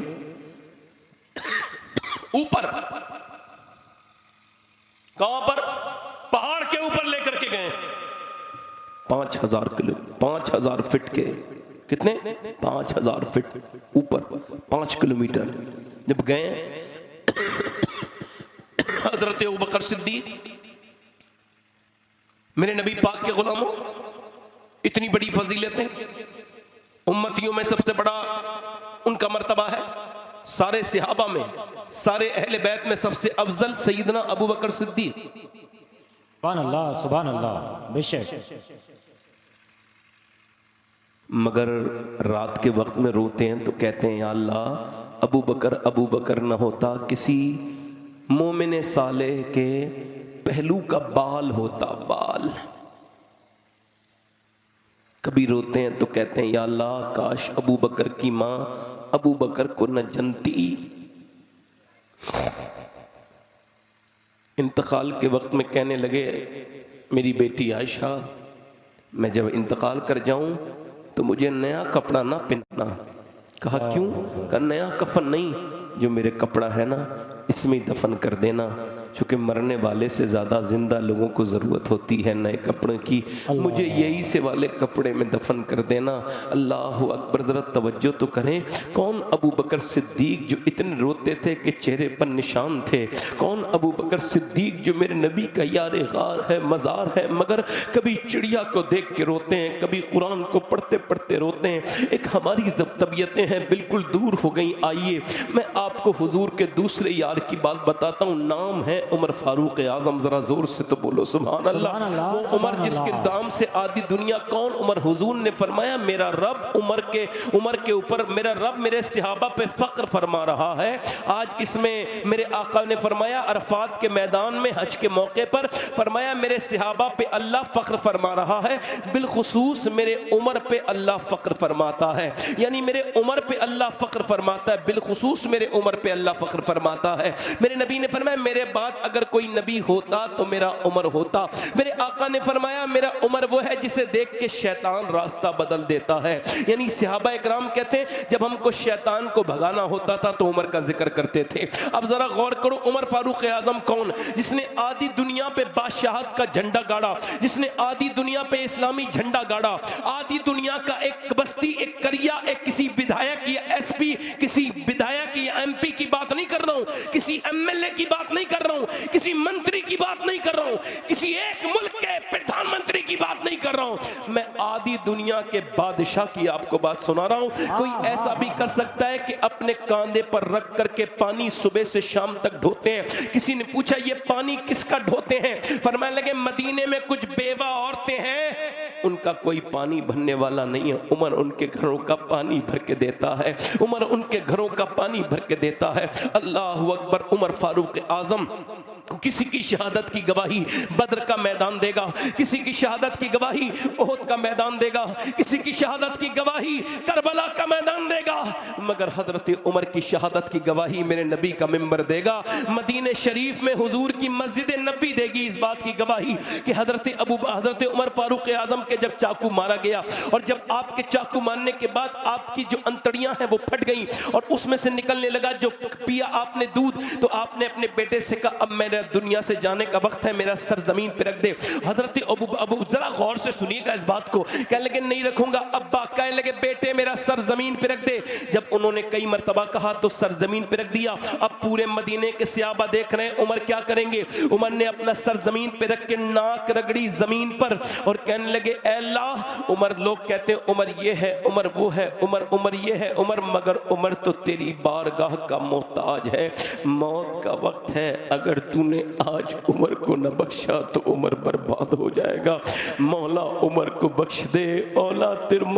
ऊपर। कहां पर? पहाड़ के ऊपर लेकर के गए। 5000 किलो, 5000 फीट के, कितने? 5000 फीट ऊपर, 5 किलोमीटर जब गए हजरत अबू बकर सिद्दीक, मेरे नबी पाक के गुलामों, इतनी बड़ी फजीलतें, उम्मतियों में सबसे बड़ा उनका मर्तबा है। सारे सहाबा में, सारे अहले बैत में सबसे अफजल सैयदना अबू बकर सिद्दीक।
सुभान अल्लाह, सुभान अल्लाह, बेशक।
मगर रात के वक्त में रोते हैं तो कहते हैं या अल्लाह अबू बकर न होता, किसी मोमिन सालेह के पहलू का बाल होता, बाल। कभी रोते हैं तो कहते हैं या अल्लाह काश अबू बकर की मां अबू बकर को न जनती। इंतकाल के वक्त में कहने लगे मेरी बेटी आयशा, मैं जब इंतकाल कर जाऊं तो मुझे नया कपड़ा ना पहनना। कहा क्यों? कहा नया कफन नहीं, जो मेरे कपड़ा है ना इसमें दफन कर देना, क्योंकि मरने वाले से ज्यादा जिंदा लोगों को जरूरत होती है नए कपड़े की, मुझे यही से वाले कपड़े में दफन कर देना। अल्लाह अकबर। जरा तवज्जो तो करें, कौन अबू बकर सिद्दीक जो इतने रोते थे कि चेहरे पर निशान थे? कौन अबू बकर सिद्दीक जो मेरे नबी का यार गार है, मजार है, मगर कभी चिड़िया को देख के रोते हैं, कभी कुरान को पढ़ते पढ़ते रोते हैं। एक हमारी जब तबीयतें हैं बिल्कुल दूर हो गई। आइए मैं आपको हुजूर के दूसरे यार की बात बताता हूँ, नाम है उमर फारूक आजम। जरा जोर से तो बोलो सुभान अल्लाह। वो उमर जिसके नाम से आदि दुनिया। कौन उमर? हुजूर ने फरमाया मेरा रब उमर के ऊपर, मेरा रब मेरे सहाबा पे फक्र फरमा रहा है। आज इसमें मेरे आका ने फरमाया अरफात के मैदान में हज के मौके पर फरमाया मेरे सहाबा पे अल्लाह फक्र फरमा रहा है, बिलखुसूस मेरे उमर पे अल्लाह फक्र फरमाता है। यानी मेरे उमर पे अल्लाह फक्र फरमाता है, बिलखुसूस मेरे उमर पे अल्लाह फक्र फरमाता है। मेरे नबी ने फरमाया मेरे बाद अगर कोई नबी होता तो मेरा उमर होता। मेरे आका ने फरमाया मेरा उमर वो है जिसे देख के शैतान रास्ता बदल देता है। यानी सहाबा इकराम कहते हैं जब हमको शैतान को भगाना होता था तो उमर का जिक्र करते थे। अब जरा गौर करो, उमर फारूक आजम कौन? जिसने आधी दुनिया पे बादशाहत का झंडा गाड़ा, जिसने आधी दुनिया पे इस्लामी झंडा गाड़ा, आधी दुनिया का एक बस्ती, एक करिया, एक किसी विधायक या एसपी, किसी विधायक या एमपी की बात नहीं कर रहा हूं, किसी एमएलए की बात नहीं कर रहा हूं, किसी मंत्री की बात नहीं कर रहा हूं, किसी एक मुल्क के प्रधानमंत्री की बात नहीं कर रहा हूं, मैं आदि दुनिया के बादशाह की आपको बात सुना रहा हूं। कोई ऐसा भी कर सकता है कि अपने कांधे पर रख करके पानी सुबह से शाम तक ढोते हैं। किसी ने पूछा ये पानी किसका ढोते हैं? फरमाने लगे मदीने में कुछ बेवा औरतें हैं, उनका कोई पानी भरने वाला नहीं है, उमर उनके घरों का पानी भर के देता है, उमर उनके घरों का पानी भर के देता है। अल्लाहु अकबर। उमर फारूक आजम किसी की शहादत की गवाही बद्र का मैदान देगा, किसी की शहादत की गवाही ओहद का मैदान देगा, किसी की शहादत की गवाही करबला का मैदान देगा, मगर हजरत उमर की शहादत की गवाही मेरे नबी का मिंबर देगा। मदीने शरीफ में हुजूर की मस्जिद नबी देगी इस बात की गवाही कि हजरत उमर फारूक आजम के जब चाकू मारा गया और जब आपके चाकू मारने के बाद आपकी जो अंतड़ियां हैं वो फट गई और उसमें से निकलने लगा जो पिया आपने दूध, तो आपने अपने बेटे से कहा अब मेरे दुनिया से जाने का वक्त है, मेरा सर जमीन पे रख दे। हजरत अबू जरा गौर से सुनिएगा इस बात को। कहने लगे नहीं रखूंगा अब्बा। कहने लगे बेटे मेरा सर जमीन पे रख दे। जब उन्होंने कई मर्तबा कहा तो सर जमीन पे रख दिया। अब पूरे मदीने के सहाबा देख रहे हैं उमर क्या करेंगे। उमर ने अपना सर जमीन पे रख के नाक रगड़ी जमीन पर और कहने लगे ऐ अल्लाह। उमर लोग कहते हैं उमर ये है, उमर वो है, उमर ये है, उमर मगर उमर तो तेरी बारगाह का मोहताज है, मौत का वक्त है, अगर तूने आज उमर को न बख्शा तो उमर बर्बाद हो जाएगा। मौला उमर को बख्श दे, औला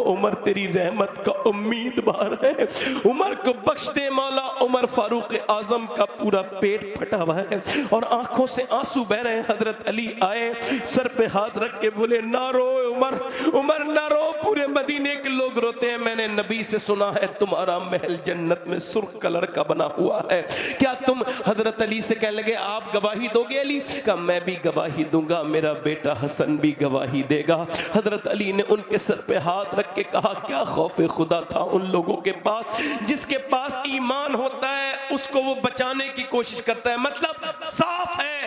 उमर तेरी रहमत का उम्मीदवार है, उमर को बख्श दे मौला। उमर फारूक आजम का पूरा पेट फटा हुआ है और आंखों से आंसू बह रहे हैं। हजरत अली आए, सर पे हाथ रख के बोले ना रो उमर, उमर ना रो, पूरे मदीने के लोग रोते हैं। मैंने नबी से सुना है तुम्हारा महल जन्नत में सुर्ख कलर का बना हुआ है, क्या तुम हजरत अली से कहने लगे आप गवाही दोगे? अली का मैं भी गवाही दूंगा, मेरा बेटा हसन भी गवाही देगा। हजरत अली ने उनके सर पे हाथ रख के कहा क्या खौफ खुदा था उन लोगों के पास, जिसके पास ईमान होता है उसको वो बचाने की कोशिश करता है। मतलब साफ है,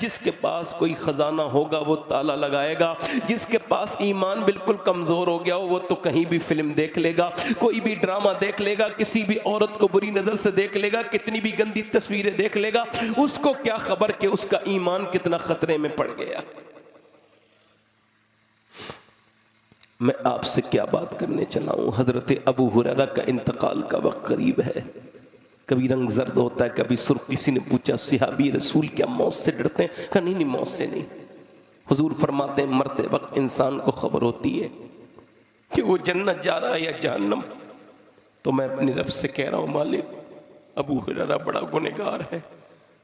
जिसके पास कोई खजाना होगा वो ताला लगाएगा, जिसके पास ईमान बिल्कुल कमजोर हो गया हो वो तो कहीं भी फिल्म देख लेगा, कोई भी ड्रामा देख लेगा, किसी भी औरत को बुरी नजर से देख लेगा, कितनी भी गंदी तस्वीरें देख लेगा, उसको क्या खबर कि उसका ईमान कितना खतरे में पड़ गया। मैं आपसे क्या बात करने चला हूं। हजरत अबू हुरैरा का इंतकाल का वक्त करीब है, कभी रंग जर्द होता है, कभी सुर्ख। किसी ने पूछा सहाबी रसूल क्या मौत से डरते हैं? कहा नहीं, मौत से नहीं। हुजूर फरमाते हैं मरते वक्त इंसान को खबर होती है कि वो जन्नत जा रहा है या जहन्नम। तो मैं अपनी रब से कह रहा हूं मालिक अबू हुरैरा बड़ा गुनहगार है,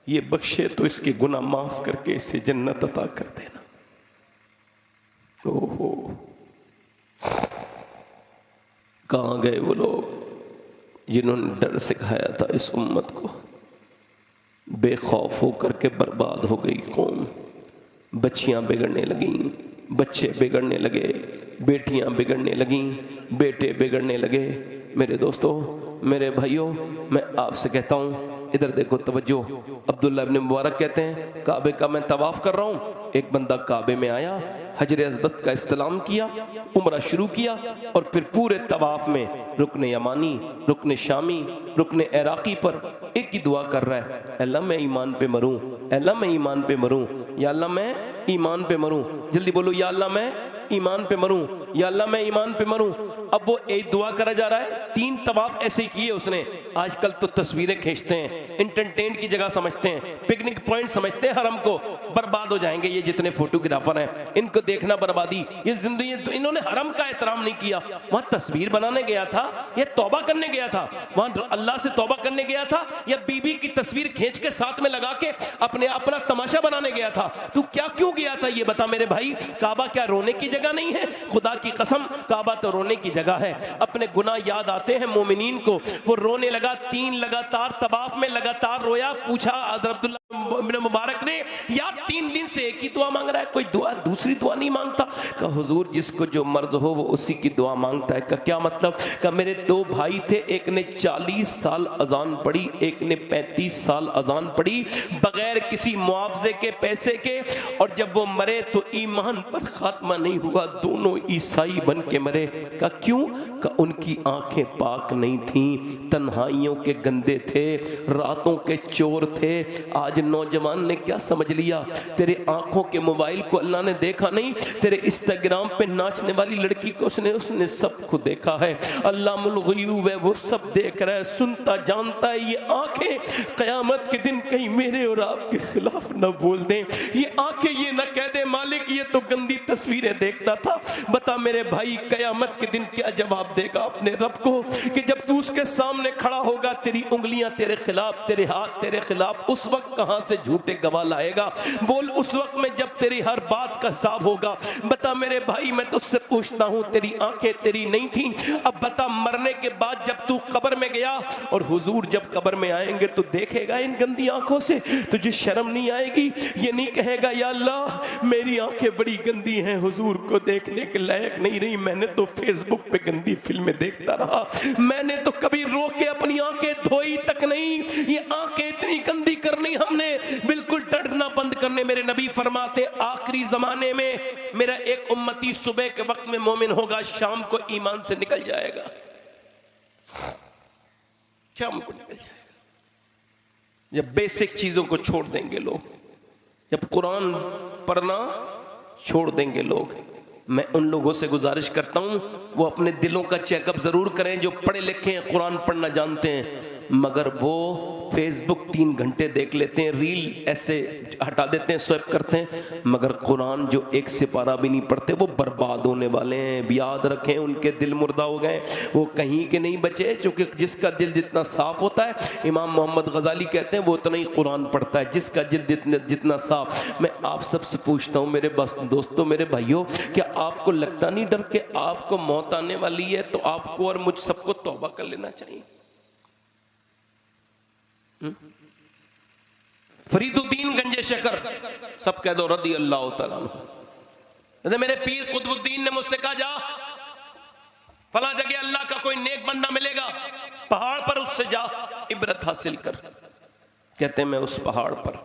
ये बख्शे तो इसके गुनाह माफ करके इसे जन्नत अता कर देना। ओहो, कहां गए वो लोग जिन्होंने डर सिखाया था इस उम्मत को? बेखौफ होकर के बर्बाद हो गई कौम। बच्चियां बिगड़ने लगीं, बच्चे बिगड़ने लगे, बेटियां बिगड़ने लगीं, बेटे बिगड़ने लगे। मेरे दोस्तों, मेरे भाइयों, मैं आपसे कहता हूं इधर देखो, तवज्जो। अब्दुल्ला इब्न मुबारक कहते हैं काबे का मैं तवाफ कर रहा हूं, एक बंदा काबे में आया, हजर अस्वद का इस्तेलाम किया, उम्रा शुरू किया और फिर पूरे तवाफ में रुकने यमानी, रुकने शामी, रुकने इराकी पर एक ही दुआ कर रहा है, अल्लाह मैं ईमान पे मरूं, अल्लाह मैं ईमान पे मरूं, या अल्लाह मैं ईमान पे मरूं। जल्दी बोलो, या अल्लाह मैं ईमान पे मरूं, या अल्लाह मैं ईमान पे मरूं। अब वो एक दुआ करा जा रहा है, 3 तवाफ ऐसे ही किए उसने। आजकल तो तस्वीरें खींचते हैं, एंटरटेन की जगह समझते हैं, पिकनिक पॉइंट समझते हैं हरम को। बर्बाद हो जाएंगे ये जितने फोटोग्राफर हैं, इनको देखना बर्बादी। ये जिंदगी तो इन्होंने हरम का एहतराम नहीं किया। वहां तस्वीर बनाने गया था या तौबा करने गया था? वहां अल्लाह से तौबा करने गया था या बीबी की तस्वीर खींच के साथ में लगा के अपना तमाशा बनाने गया था? तू क्यों गया था ये बता मेरे भाई। काबा क्या रोने की जगह नहीं है? खुदा की कसम, काबा तो रोने की जगह है। अपने गुनाह याद आते हैं मोमिनीन को, वो रोने लगा। 3 लगातार तवाफ में लगातार रोया। पूछा अब्दुल्ला इब्न मुबारक ने, यार 3 दिन से एक ही दुआ मांग रहा है, कोई दुआ दूसरी दुआ नहीं मांगता? कहा हुजूर जिसको जो मर्ज हो वो उसी की दुआ मांगता है। का क्या मतलब? का मेरे 2 भाई थे, एक ने 40 साल अजान पढ़ी, एक ने 35 साल अजान पढ़ी बगैर किसी मुआवजे के, पैसे के, और जब वो मरे तो ईमान पर खात्मा नहीं हुआ, दोनों ईसाई बन के मरे। का क्यों? का उनकी आंखें पाक नहीं थी, तन्हाइयों के गंदे थे, रातों के चोर थे। आज आज नौजवान ने क्या समझ लिया, तेरे आंखों के मोबाइल को अल्लाह ने देखा नहीं, तेरे इंस्टाग्राम पे नाचने वाली लड़की को उसने सब को देखा है। अल्लाहुल ग़ुयूब है, वो सब देख रहा है, सुनता जानता है। ये आंखें क़यामत के दिन कहीं मेरे और आपके खिलाफ न बोल दें, ये आंखें ये न कह दे मालिक ये तो गंदी तस्वीरें देखता था। बता मेरे भाई क़यामत के दिन क्या जवाब देगा अपने रब को, कि जब तू उसके सामने खड़ा होगा, तेरी उंगलियां तेरे खिलाफ, तेरे हाथ तेरे खिलाफ, उस वक्त कहां से झूठे गवाह लाएगा? बोल उस वक्त में जब तेरी हर बात का हिसाब होगा। बता मेरे भाई मैं तुझसे पूछता हूं, तेरी आंखें तेरी नहीं थी, अब बता मरने के बाद जब तू कब्र में गया और हुजूर जब कब्र में आएंगे तो देखेगा इन गंदी आंखों से, तुझे शर्म नहीं आएगी? ये नहीं कहेगा या अल्लाह मेरी आंखें बड़ी गंदी हैं, हुजूर को देखने के लायक नहीं रही, मैंने तो फेसबुक पे गंदी फिल्में देखता रहा, मैंने तो कभी रो के अपनी आंखें धोई तक नहीं, ये आंखें इतनी गंदी करनी हमने, बिल्कुल डरना बंद करने। मेरे नबी फरमाते आखिरी जमाने में मेरा एक उम्मती सुबह के वक्त में मोमिन होगा, शाम को ईमान से निकल जाएगा, शाम को निकल जाएगा। जब बेसिक चीजों को छोड़ देंगे लोग, जब कुरान पढ़ना छोड़ देंगे लोग, मैं उन लोगों से गुजारिश करता हूं वो अपने दिलों का चेकअप जरूर करें जो पढ़े लिखे हैं, कुरान पढ़ना जानते हैं, मगर वो फेसबुक 3 घंटे देख लेते हैं, रील ऐसे हटा देते हैं, स्वैप करते हैं, मगर कुरान जो एक सिपारा भी नहीं पढ़ते वो बर्बाद होने वाले हैं। याद रखें उनके दिल मुर्दा हो गए, वो कहीं के नहीं बचे, क्योंकि जिसका दिल जितना साफ होता है, इमाम मोहम्मद गजाली कहते हैं वो उतना ही कुरान पढ़ता है, जिसका दिल जितना साफ। मैं आप सबसे पूछता हूँ मेरे दोस्तों, मेरे भाइयों, क्या आपको लगता नहीं डर के आपको मौत आने वाली है तो आपको और मुझ सबको तौबा कर लेना चाहिए? फरीदुद्दीन गंजे शकर, सब कह दो रदी अल्लाह तआला अन्हु। मेरे पीर कुतुबुद्दीन ने मुझसे कहा जा फला जगह अल्लाह का कोई नेक बंदा मिलेगा, पहाड़ पर उससे जा इबरत हासिल कर। कहते मैं उस पहाड़ पर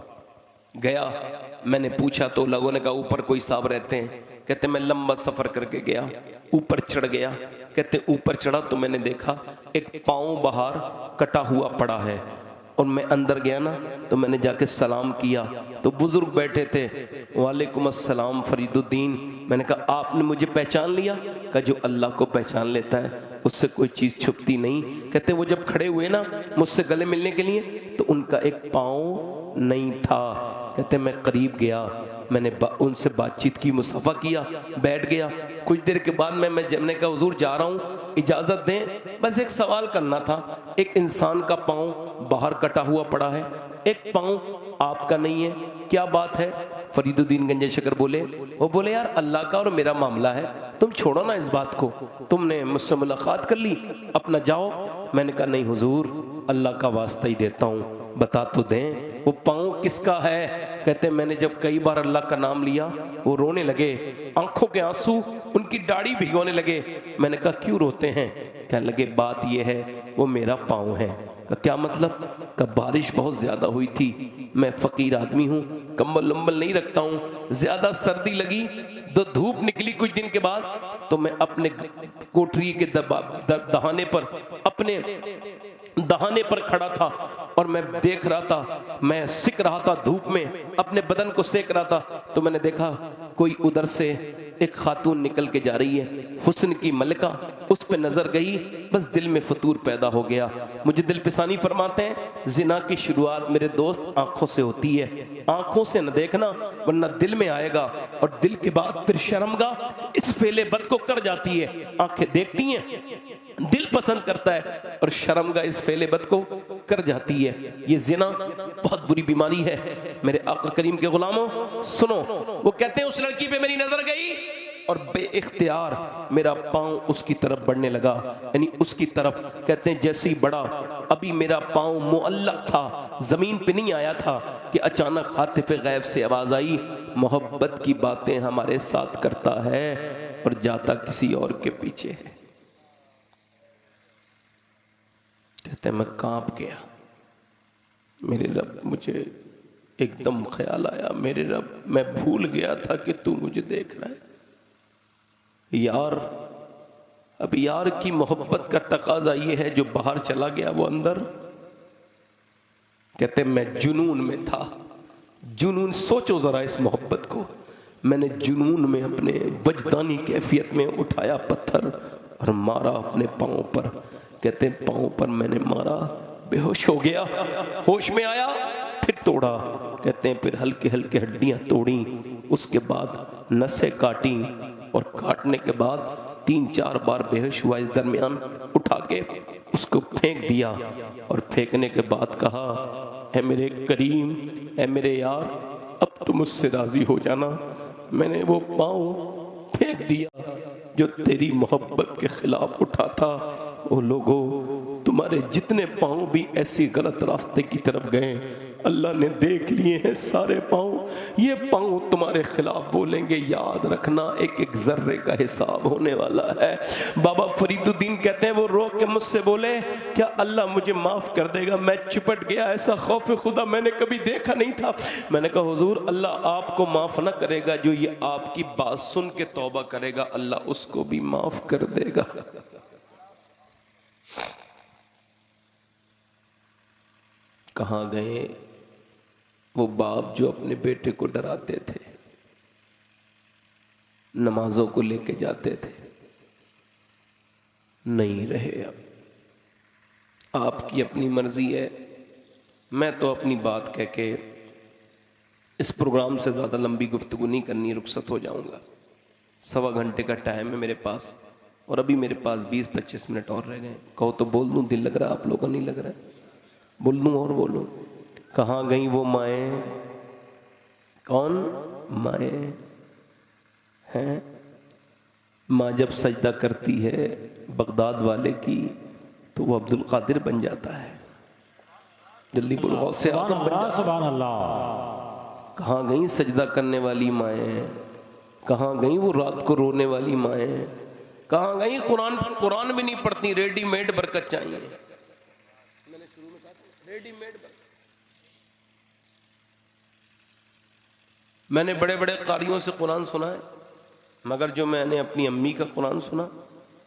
गया, मैंने पूछा तो लोगों ने कहा ऊपर कोई साहब रहते हैं। कहते मैं लंबा सफर करके गया, ऊपर चढ़ गया। कहते ऊपर चढ़ा तो मैंने देखा एक पांव बाहर कटा हुआ पड़ा है, और मैं अंदर गया ना तो मैंने जाके सलाम किया तो बुजुर्ग बैठे थे, वालेकुम अस्सलाम फरीदुद्दीन। मैंने कहा आपने मुझे पहचान लिया? कहा जो अल्लाह को पहचान लेता है उससे कोई चीज छुपती नहीं। कहते वो जब खड़े हुए ना मुझसे गले मिलने के लिए तो उनका एक पाँव नहीं था। कहते मैं करीब गया, मैंने उनसे बातचीत की, मुसाफा किया, बैठ गया। कुछ देर के बाद मैंने कहा हुजूर जा रहा हूँ, इजाजत दें, बस एक सवाल करना था। एक इंसान का पाँव बाहर कटा हुआ पड़ा है, एक पाँव आपका नहीं है, क्या बात है? फरीदुद्दीन गंजे शकर बोले, वो बोले यार अल्लाह का और मेरा मामला है, तुम छोड़ो ना इस बात को, तुमने मुझसे मुलाकात कर ली, अपना जाओ। मैंने कहा नहीं हुजूर अल्लाह का वास्ता ही देता हूँ, बता तो दें वो पाँव किसका है? कहते मैंने जब कई बार अल्लाह का नाम लिया वो रोने लगे, आंखों के आंसू उनकी दाढ़ी भिगोने लगे। मैंने कहा क्यों रोते हैं? कहने लगे बात ये है वो मेरा पाँव है। क्या मतलब? का बारिश बहुत ज्यादा हुई थी, मैं फकीर आदमी हूँ, कंबल वंबल नहीं रखता हूँ, ज्यादा सर्दी लगी तो धूप निकली कुछ दिन के बाद, तो मैं अपने कोठरी के दहाने पर अपने दहाने पर खड़ा था और मैं देख रहा था, मैं सिक रहा था धूप में, अपने बदन को सेक रहा था। तो मैंने देखा कोई उधर से एक खातून निकल के जा रही है, हुस्न की मलिका, उस पे नजर गई, बस दिल में फतूर पैदा हो गया। मुझे दिल पिसानी फरमाते हैं जिना की शुरुआत मेरे दोस्त आंखों से होती है, आंखों से न देखना वरना दिल में आएगा, और दिल के बाद फिर शर्मगाह इस फेले बद को कर जाती है। आंखें देखती हैं, दिल पसंद करता है, और शर्मगाह इस फेले बद को कर जाती है। ये जिना बहुत बुरी बीमारी है। मेरे आका करीम के गुलामों सुनो, वो कहते हैं उस लड़की पे मेरी नजर गई और बेइख्तियार मेरा पांव उसकी तरफ बढ़ने लगा, यानी उसकी तरफ। कहते हैं जैसे ही बढ़ा, अभी मेरा पांव मुअल्लक था, जमीन पे नहीं आया था, कि अचानक हातिफ़े गैब से आवाज आई, मोहब्बत की बातें हमारे साथ करता है और जाता किसी और के पीछे है। कहते मैं कांप गया, मेरे रब, मुझे एकदम ख्याल आया, मेरे रब मैं भूल गया था कि तू मुझे देख रहा है। यार अब यार की मोहब्बत का तकाजा ये है, जो बाहर चला गया वो अंदर कहते मैं जुनून में था। जुनून, सोचो जरा इस मोहब्बत को। मैंने जुनून में अपने वजदानी कैफियत में उठाया पत्थर और मारा अपने पाँव पर। कहते पाँव पर मैंने मारा, बेहोश हो गया, होश में आया, फिर तोड़ा। कहते हैं फिर हल्के हल्के हड्डियां तोड़ी, उसके बाद नसें काटी और काटने के बाद 3-4 बार बेहोश हुआ। इस दरमियान उठा के उसको फेंक दिया और फेंकने के बाद कहा, है मेरे करीम, है मेरे यार, अब तुम मुझसे राजी हो जाना। मैंने वो पाँव फेंक दिया जो तेरी मोहब्बत के खिलाफ उठा था। ओ लोगों, तुम्हारे जितने पाँव भी ऐसी गलत रास्ते की तरफ गए, अल्लाह ने देख लिए हैं सारे पाँव। ये पाँव तुम्हारे खिलाफ बोलेंगे, याद रखना एक एक जर्रे का हिसाब होने वाला है। बाबा फरीदुद्दीन कहते हैं वो रो के मुझसे बोले, क्या अल्लाह मुझे माफ कर देगा? मैं चिपट गया, ऐसा खौफ खुदा मैंने कभी देखा नहीं था। मैंने कहा हुजूर, अल्लाह आपको माफ ना करेगा, जो ये आपकी बात सुन के तौबा करेगा अल्लाह उसको भी माफ कर देगा। कहां गए वो बाप जो अपने बेटे को डराते थे, नमाजों को लेके जाते थे? नहीं रहे। अब आपकी अपनी मर्जी है। मैं तो अपनी बात कह के इस प्रोग्राम से ज्यादा लंबी गुफ्तगू नहीं करनी, रुखसत हो जाऊंगा। 1.25 घंटे का टाइम है मेरे पास और अभी मेरे पास 20-25 मिनट और रह गए। कहो तो बोल दूं, दिल लग रहा, आप लोगों को नहीं लग रहा? बोल दूं और बोलूं? कहाँ गई वो माएँ? कौन माएँ हैं? माँ जब सजदा करती है बगदाद वाले की तो वो अब्दुल कादिर बन जाता है। जल्दी बोलो, से
सुभान अल्लाह।
कहाँ गई सजदा करने वाली माएँ? कहाँ गई वो रात को रोने वाली माएँ? कहाँ गई कुरान भी नहीं पढ़ती, रेडीमेड बरकत चाहिए। मैंने शुरू में कहा रेडीमेड बरकत। मैंने बड़े बड़े कारियों से कुरान सुना है, मगर जो मैंने अपनी अम्मी का कुरान सुना,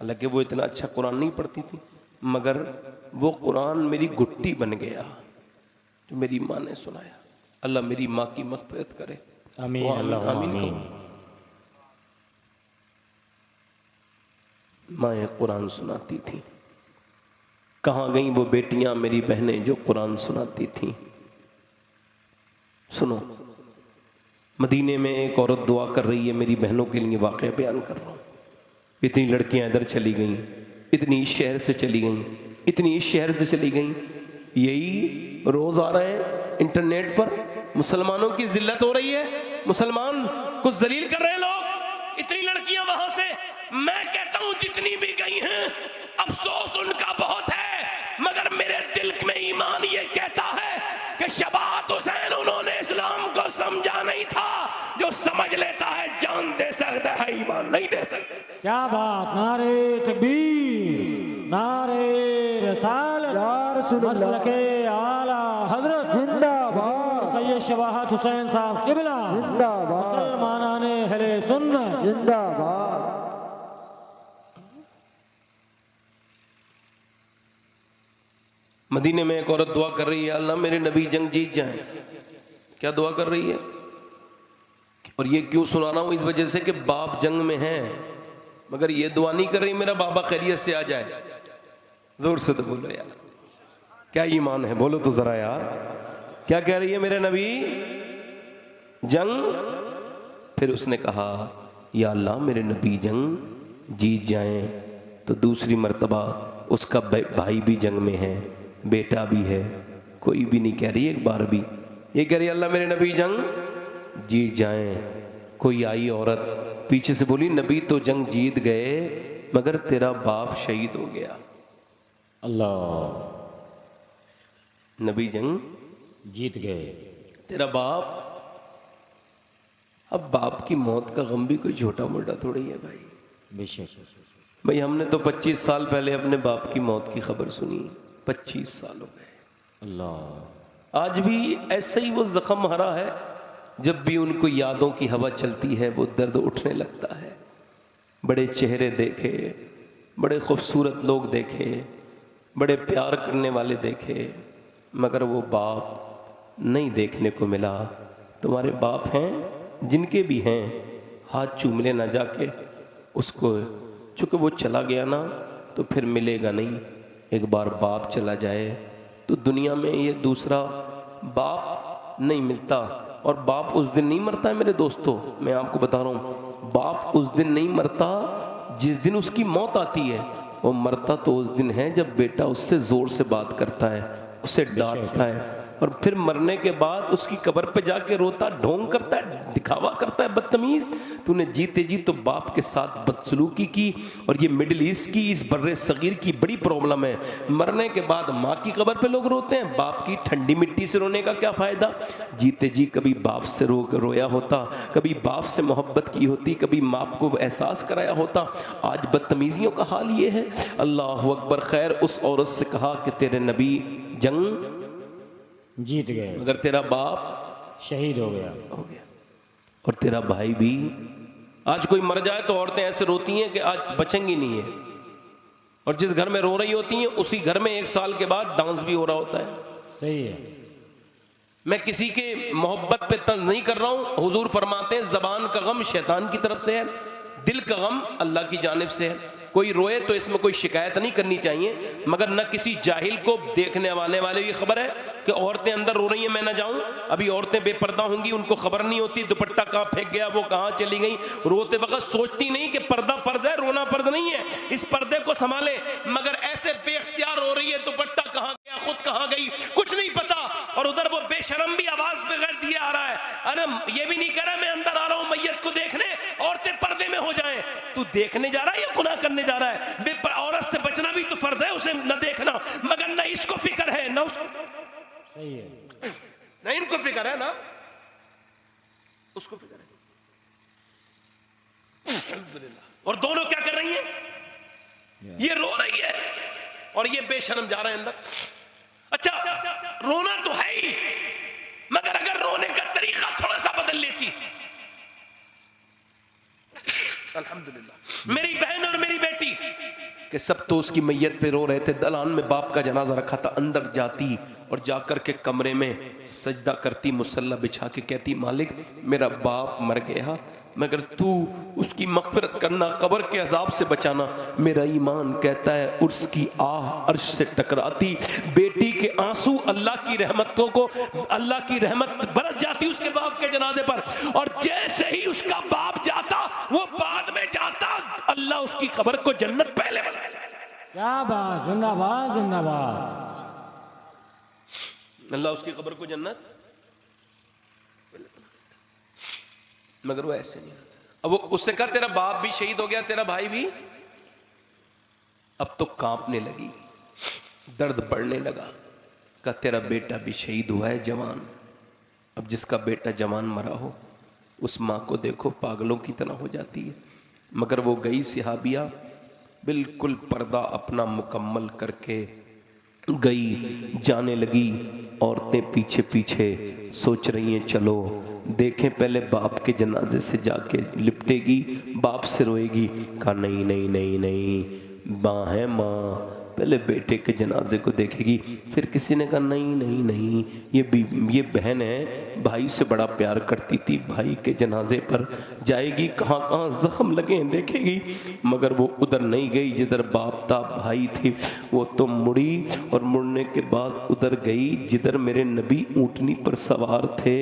हालांकि वो इतना अच्छा कुरान नहीं पढ़ती थी, मगर वो कुरान मेरी गुट्टी बन गया जो मेरी माँ ने सुनाया। अल्लाह मेरी माँ की मग़फ़िरत करे।
आमीन, अल्लाह आमीन।
माँ कुरान सुनाती थी। कहाँ गई वो बेटियां मेरी बहनें जो कुरान सुनाती थी? सुनो, मदीने में एक औरत दुआ कर रही है, मेरी बहनों के लिए वाक़या बयान कर रहा हूँ। इतनी लड़कियां इधर चली गईं, इतनी इस शहर से चली गईं, इतनी इस शहर से चली गईं। यही रोज आ रहे हैं इंटरनेट पर, मुसलमानों की जिल्लत हो रही है, मुसलमान को जलील कर रहे हैं लोग। इतनी लड़कियां वहां से, मैं कहता हूं जितनी भी गई हैं अफसोस उनका बहुत है, मगर मेरे दिल में ईमान ये कहता है कि शबात हुसैन उन्होंने इस्लाम को समझा नहीं था। जो समझ लेता है जान दे सकता है, ईमान नहीं दे सकता।
क्या बात! नारे तकबीर, नारे रिसालत, मसलके आला हजरत जिंदाबाद, सैयद शबाहत हुसैन साहब किबला जिंदाबाद, मुसलमानाने अहले सुन्नत जिंदाबाद।
मदीने में एक औरत दुआ कर रही है, अल्लाह मेरे नबी जंग जीत जाएं। क्या दुआ कर रही है? और ये क्यों सुना रहा हूं? इस वजह से कि बाप जंग में है, मगर ये दुआ नहीं कर रही मेरा बाबा खैरियत से आ जाए। जोर से तो बोलो यार, क्या ईमान है? बोलो तो जरा यार, क्या कह रही है? मेरे नबी जंग। फिर उसने कहा, या अल्लाह मेरे नबी जंग जीत जाएं तो दूसरी मर्तबा उसका भाई भी जंग में है, बेटा भी है। कोई भी नहीं कह रही एक बार भी, ये कह रही अल्लाह मेरे नबी जंग जीत जाएं। कोई आई औरत पीछे से बोली, नबी तो जंग जीत गए मगर तेरा बाप शहीद हो गया।
अल्लाह,
नबी जंग
जीत गए,
तेरा बाप। अब बाप की मौत का गम भी कोई छोटा मोटा थोड़ी है भाई।
बेशक
भाई, हमने तो 25 साल पहले अपने बाप की मौत की खबर सुनी, 25 साल हो गए।
अल्लाह,
आज भी ऐसे ही वो जख्म हरा है। जब भी उनको यादों की हवा चलती है वो दर्द उठने लगता है। बड़े चेहरे देखे, बड़े खूबसूरत लोग देखे, बड़े प्यार करने वाले देखे, मगर वो बाप नहीं देखने को मिला। तुम्हारे बाप हैं, जिनके भी हैं, हाथ चूम लेना जाके उसको, चूंकि वो चला गया ना तो फिर मिलेगा नहीं। एक बार बाप चला जाए तो दुनिया में ये दूसरा बाप नहीं मिलता। और बाप उस दिन नहीं मरता है मेरे दोस्तों, मैं आपको बता रहा हूँ, बाप उस दिन नहीं मरता जिस दिन उसकी मौत आती है। वो मरता तो उस दिन है जब बेटा उससे जोर से बात करता है, उसे डांटता है, और फिर मरने के बाद उसकी कब्र पे जाके रोता, ढोंग करता है, दिखावा करता है, बदतमीज तूने जीते जी तो बाप के साथ बदसलूकी की। और ये मिडिल ईस्ट की, इस बर्रे सगीर की बड़ी प्रॉब्लम है। मरने के बाद माँ की कब्र पे लोग रोते हैं, बाप की ठंडी मिट्टी से रोने का क्या फायदा। जीते जी कभी बाप से रोया होता, कभी बाप से मोहब्बत की होती, कभी माँ को एहसास कराया होता। आज बदतमीजियों का हाल ये है। अल्लाह अकबर। खैर, उस औरत से कहा कि तेरे नबी जंग
जीत गए,
मगर तेरा बाप
शहीद हो गया,
और तेरा भाई भी। आज कोई मर जाए तो औरतें ऐसे रोती हैं कि आज बचेंगी नहीं है, और जिस घर में रो रही होती हैं उसी घर में 1 साल के बाद डांस भी हो रहा होता है।
सही है।
मैं किसी के मोहब्बत पे तंज नहीं कर रहा हूं। हुजूर फरमाते हैं जबान का गम शैतान की तरफ से है, दिल का गम अल्लाह की जानिब से है। कोई रोए तो इसमें कोई शिकायत नहीं करनी चाहिए, मगर न किसी जाहिल को देखने वाले की खबर है कि औरतें अंदर रो रही हैं, मैं ना जाऊं। अभी औरतें बेपर्दा होंगी, उनको खबर नहीं होती दुपट्टा कहां फेंक गया, वो कहां चली गई। रोते वक्त सोचती नहीं कि पर्दा फर्ज है, रोना फर्ज नहीं है, इस पर्दे को संभाले। मगर ऐसे बेख्तियार रो रही है, दुपट्टा कहां गया, खुद कहां गई, कुछ नहीं पता। और उधर वो बेशरम भी आवाज बगैर दिए आ रहा है, अरे ये भी नहीं कह रहा मैं अंदर आ रहा हूं मैयत को देखने, औरतें पर्दे में हो जाएं। तू देखने जा रहा है या गुनाह करने जा रहा है? औरत से बचना भी तो फर्ज है, उसे न देखना, मगर न इसको फिक्र है न उसको।
सही है।
नहीं इनको फिक्र है ना उसको फिक्र है। अल्हम्दुलिल्लाह। और दोनों क्या कर रही हैं? ये रो रही है और ये बेशर्म जा रहा है अंदर। अच्छा, रोना तो है ही, मगर अगर रोने का तरीका थोड़ा सा बदल लेती। अल्हम्दुलिल्लाह। मेरी बहन और मेरी बेटी कि सब तो उसकी मैयत पे रो रहे थे, दलान में बाप का जनाजा रखा था, अंदर जाती और जाकर के कमरे में सजदा करती, मुसल्ला बिछा के कहती, मालिक मेरा बाप मर गया, मगर तू उसकी मगफिरत करना, कब्र के अजाब से बचाना। मेरा ईमान कहता है उसकी आह अर्श से टकराती, बेटी के आंसू अल्लाह की रहमतों को, अल्लाह की रहमत बरस जाती उसके बाप के जनाजे पर। और जैसे ही उसका बाप जाता वो बाद में जाता, अल्लाह उसकी कब्र को जन्नत पहले बना।
क्या बात, जिंदाबाद जिंदाबाद।
अल्लाह उसकी कब्र को जन्नत, मगर वो ऐसे नहीं। अब वो उससे कहा तेरा बाप भी शहीद हो गया, तेरा भाई भी। अब तो कांपने लगी, दर्द बढ़ने लगा। कहा तेरा बेटा भी शहीद हुआ है, जवान। अब जिसका बेटा जवान मरा हो उस माँ को देखो पागलों की तरह हो जाती है। मगर वो गई सिहाबिया, बिल्कुल पर्दा अपना मुकम्मल करके गई, जाने लगी। औरतें पीछे पीछे सोच रही हैं चलो देखें, पहले बाप के जनाजे से जाके लिपटेगी, बाप से रोएगी। कहा नहीं नहीं नहीं नहीं, माँ है माँ, पहले बेटे के जनाजे को देखेगी। फिर किसी ने कहा नहीं नहीं नहीं, ये बहन है, भाई से बड़ा प्यार करती थी, भाई के जनाजे पर जाएगी, कहाँ कहाँ जख्म लगे हैं देखेगी। मगर वो उधर नहीं गई जिधर बाप था, भाई थी। वो तो मुड़ी और मुड़ने के बाद उधर गई जिधर मेरे नबी ऊँटनी पर सवार थे।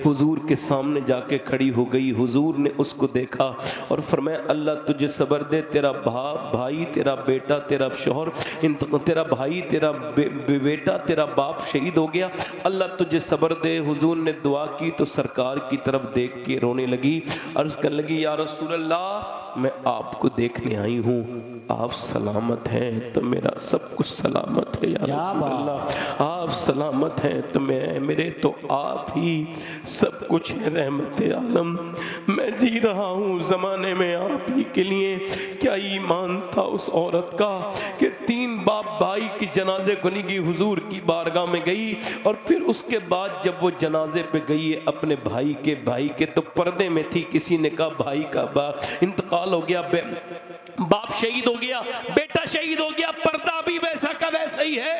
हुजूर के सामने जाके खड़ी हो गई। हुजूर ने उसको देखा और फरमाया अल्लाह तुझे सब्र दे, तेरा भाई, तेरा बेटा, तेरा शौहर, तेरा भाई, तेरा बेटा, तेरा बाप शहीद हो गया, अल्लाह तुझे सब्र दे। हुजूर ने दुआ की तो सरकार की तरफ देख के रोने लगी, अर्ज करने लगी या रसूल अल्लाह मैं आपको देखने आई हूँ, आप सलामत हैं तो मेरा सब कुछ सलामत है। या रसूल अल्लाह आप सलामत हैं तो मेरे तो आप ही सब कुछ है, रहमत आलम। मैं जी रहा हूँ ज़माने में आप ही के लिए। क्या ईमान था उस औरत का कि 3 बाप भाई की जनाजे को नहीं गई, हुजूर की बारगाह में गई। और फिर उसके बाद जब वो जनाजे पे गई है अपने भाई के तो पर्दे में थी। किसी ने कहा भाई का इंतकाल हो गया, बाप शहीद हो गया, बेटा शहीद हो गया, पर्दा भी वैसा का वैसा ही है।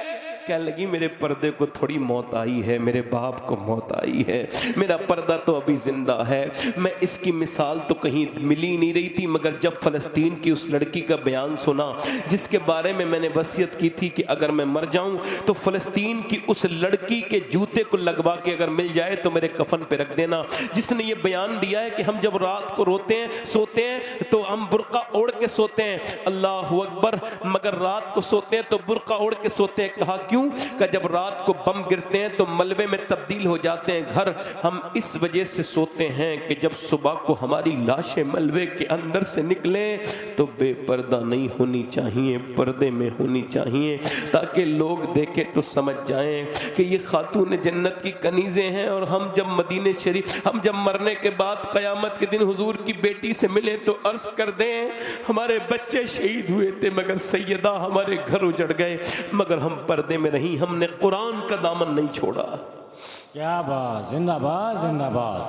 कहने लगी मेरे पर्दे को थोड़ी मौत आई है, मेरे बाप को मौत आई है, मेरा पर्दा तो अभी जिंदा है। मैं इसकी मिसाल तो कहीं मिली नहीं रही थी, मगर जब फ़लस्तीन की उस लड़की का बयान सुना जिसके बारे में मैंने वसीयत की थी कि अगर मैं मर जाऊं तो फ़लस्तीन की उस लड़की के जूते को लगवा के अगर मिल जाए तो मेरे कफन पे रख देना, जिसने ये बयान दिया है कि हम जब रात को रोते हैं सोते हैं तो हम बुर्का ओढ़ के सोते हैं, अल्लाह अकबर, मगर रात को सोते हैं तो बुर्का ओढ़ के सोते हैं। कहा क्यों? कि जब रात को बम गिरते हैं तो मलबे में तब्दील हो जाते हैं घर, हम इस वजह से सोते हैं कि जब सुबह को हमारी लाशें मलबे के अंदर से निकले तो बेपर्दा नहीं होनी चाहिए, पर्दे में होनी चाहिए, ताकि लोग देखें तो समझ जाएं कि ये खातून जन्नत की कनीज़ें हैं। और हम जब मदीने शरीफ, हम जब मरने के बाद क़यामत के दिन हुजूर की बेटी से मिले तो अर्ज कर दें हमारे बच्चे शहीद हुए थे मगर सैयदा हमारे घर उजड़ गए, मगर हम पर्दे में रही, हमने कुरान का दामन नहीं छोड़ा।
क्या बात, जिंदाबाद जिंदाबाद।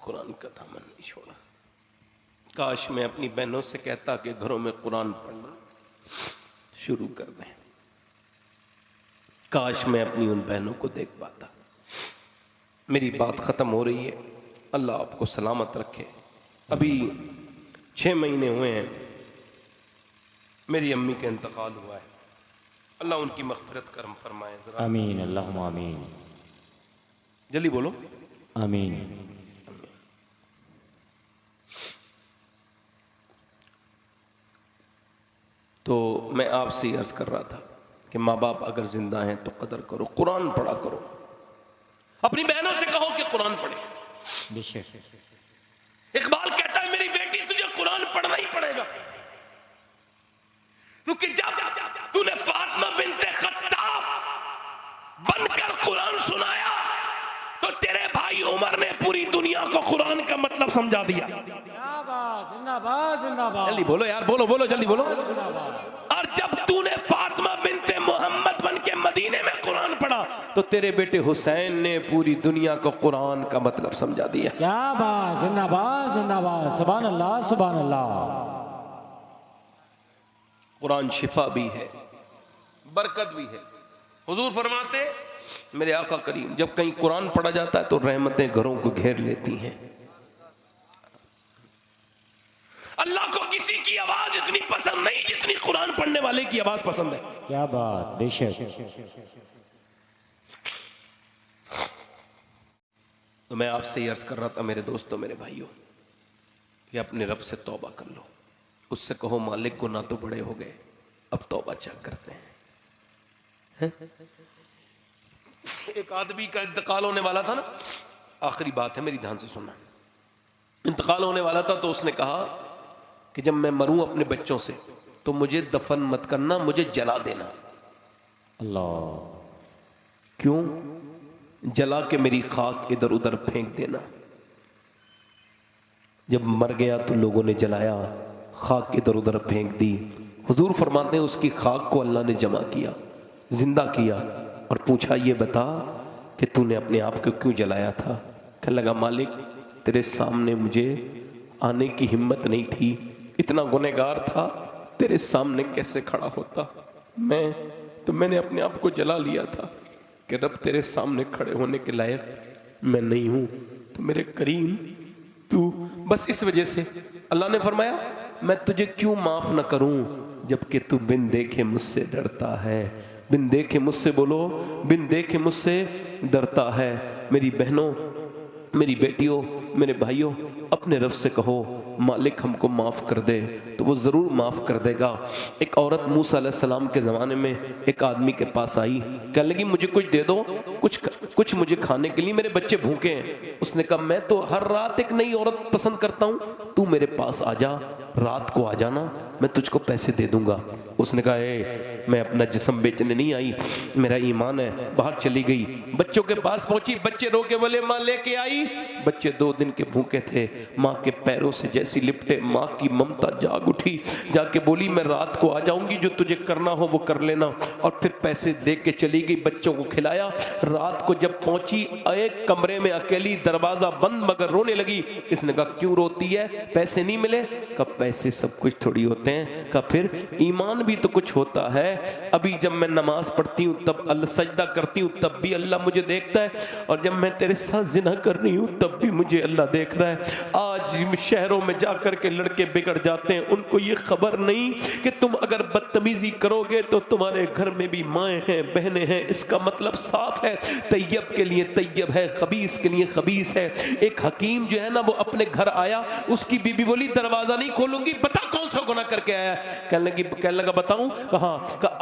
कुरान का दामन नहीं छोड़ा। काश मैं अपनी बहनों से कहता कि घरों में कुरान पढ़ना शुरू कर दें, काश मैं अपनी उन बहनों को देख पाता। मेरी बात खत्म हो रही है, अल्लाह आपको सलामत रखे। अभी 6 महीने हुए हैं मेरी अम्मी का इंतकाल हुआ है, अल्लाह उनकी मग़फ़िरत करम फरमाए।
आमीन, अल्लाहुम्मा आमीन।
जल्दी बोलो
आमीन।
तो मैं आपसे ही अर्ज कर रहा था कि माँ बाप अगर जिंदा हैं तो कदर करो, कुरान पढ़ा करो, अपनी बहनों से कहो कि कुरान पढ़े। इकबाल कहता है मेरी बेटी तुझे कुरान पढ़ना ही पड़ेगा, क्योंकि जब तूने फातिमा बिन्ते खत्ताब बनकर कुरान सुनाया तो तेरे भाई उमर ने पूरी दुनिया को कुरान का मतलब समझा दिया।
जिंदाबाद जिंदाबाद।
जल्दी बोलो यार, बोलो बोलो जल्दी बोलो। और जब तूने फातिमा बिन्ते मोहम्मद बन के मदीने में कुरान पढ़ा तो तेरे बेटे हुसैन ने पूरी दुनिया को कुरान का मतलब समझा दिया।
क्या बात, जिंदाबाद जिंदाबाद। सुभान अल्लाह सुभान अल्लाह।
कुरान शिफा भी है, बरकत भी है। हुजूर फरमाते मेरे आका करीम जब कहीं कुरान पढ़ा जाता है तो रहमतें घरों को घेर लेती हैं। अल्लाह को किसी की आवाज इतनी पसंद नहीं जितनी कुरान पढ़ने वाले की आवाज पसंद है।
क्या बात, बेशक।
तो मैं आपसे ही अर्ज कर रहा था मेरे दोस्तों मेरे भाइयों कि अपने रब से तौबा कर लो, उससे कहो मालिक गुनाह तो बड़े हो गए, अब तौबा चेक करते हैं। एक आदमी का इंतकाल होने वाला था ना, आखिरी बात है मेरी ध्यान से सुनना। इंतकाल होने वाला था तो उसने कहा कि जब मैं मरूं अपने बच्चों से तो मुझे दफन मत करना, मुझे जला देना।
अल्लाह।
क्यों? जला के मेरी खाक इधर उधर फेंक देना। जब मर गया तो लोगों ने जलाया, खाक इधर उधर फेंक दी। हुजूर फरमाते हैं उसकी खाक को अल्लाह ने जमा किया, जिंदा किया और पूछा ये बता कि तूने अपने आप को क्यों जलाया था? कहने लगा मालिक तेरे सामने मुझे आने की हिम्मत नहीं थी, इतना गुनहगार था, तेरे सामने कैसे खड़ा होता मैंने अपने आप को जला लिया था कि रब तेरे सामने खड़े होने के लायक मैं नहीं हूं, तो मेरे करीम तू, बस इस वजह से अल्लाह ने फरमाया मैं तुझे क्यों माफ न करूं जबकि तू बिन देखे मुझसे डरता है। बिन देखे मुझसे बोलो, बिन देखे मुझसे डरता है। मेरी बहनों, मेरी बेटियों, मेरे भाइयों, अपने रब से कहो मालिक हमको माफ़ कर दे, तो वो ज़रूर माफ़ कर देगा। एक औरत मूसा अलैहिस्सलाम के ज़माने में एक आदमी के पास आई, कहने लगी मुझे कुछ दे दो, कुछ मुझे खाने के लिए, मेरे बच्चे भूखे हैं। उसने कहा मैं तो हर रात एक नई औरत पसंद करता हूँ, तू मेरे पास आ जा, रात को आ जाना, मैं तुझको पैसे दे दूंगा। उसने कहा मैं अपना जिस्म बेचने नहीं आई, मेरा ईमान है। बाहर चली गई, बच्चों के पास पहुंची, बच्चे रो के बोले माँ लेके आई। बच्चे 2 दिन के भूखे थे, माँ के पैरों से जैसी लिपटे माँ की ममता जाग उठी, जाके बोली मैं रात को आ जाऊंगी, जो तुझे करना हो वो कर लेना। और फिर पैसे दे के चली गई, बच्चों को खिलाया। रात को जब पहुंची एक कमरे में अकेली, दरवाजा बंद, मगर रोने लगी। इसने कहा क्यों रोती है, पैसे नहीं मिले? कब पैसे सब कुछ थोड़ी होते बोलते हैं का फिर ईमान भी तो कुछ होता है। अभी जब मैं नमाज पढ़ती हूँ तब अल्लाह, सजदा करती हूँ तब भी अल्लाह मुझे देखता है, और जब मैं तेरे साथ जिना कर रही हूँ तब भी मुझे अल्लाह देख रहा है। आज शहरों में जाकर के लड़के बिगड़ जाते हैं, उनको ये खबर नहीं कि तुम अगर बदतमीजी करोगे तो तुम्हारे घर में भी माएँ हैं, बहनें हैं। इसका मतलब साफ है, तैयब के लिए तैयब है, खबीस के लिए खबीस है। एक हकीम जो है ना, वो अपने घर आया, उसकी बीबी बोली दरवाजा नहीं खोलूंगी, बता कौन सा गुनाह करके आया। कहने लगा बताऊं। कहा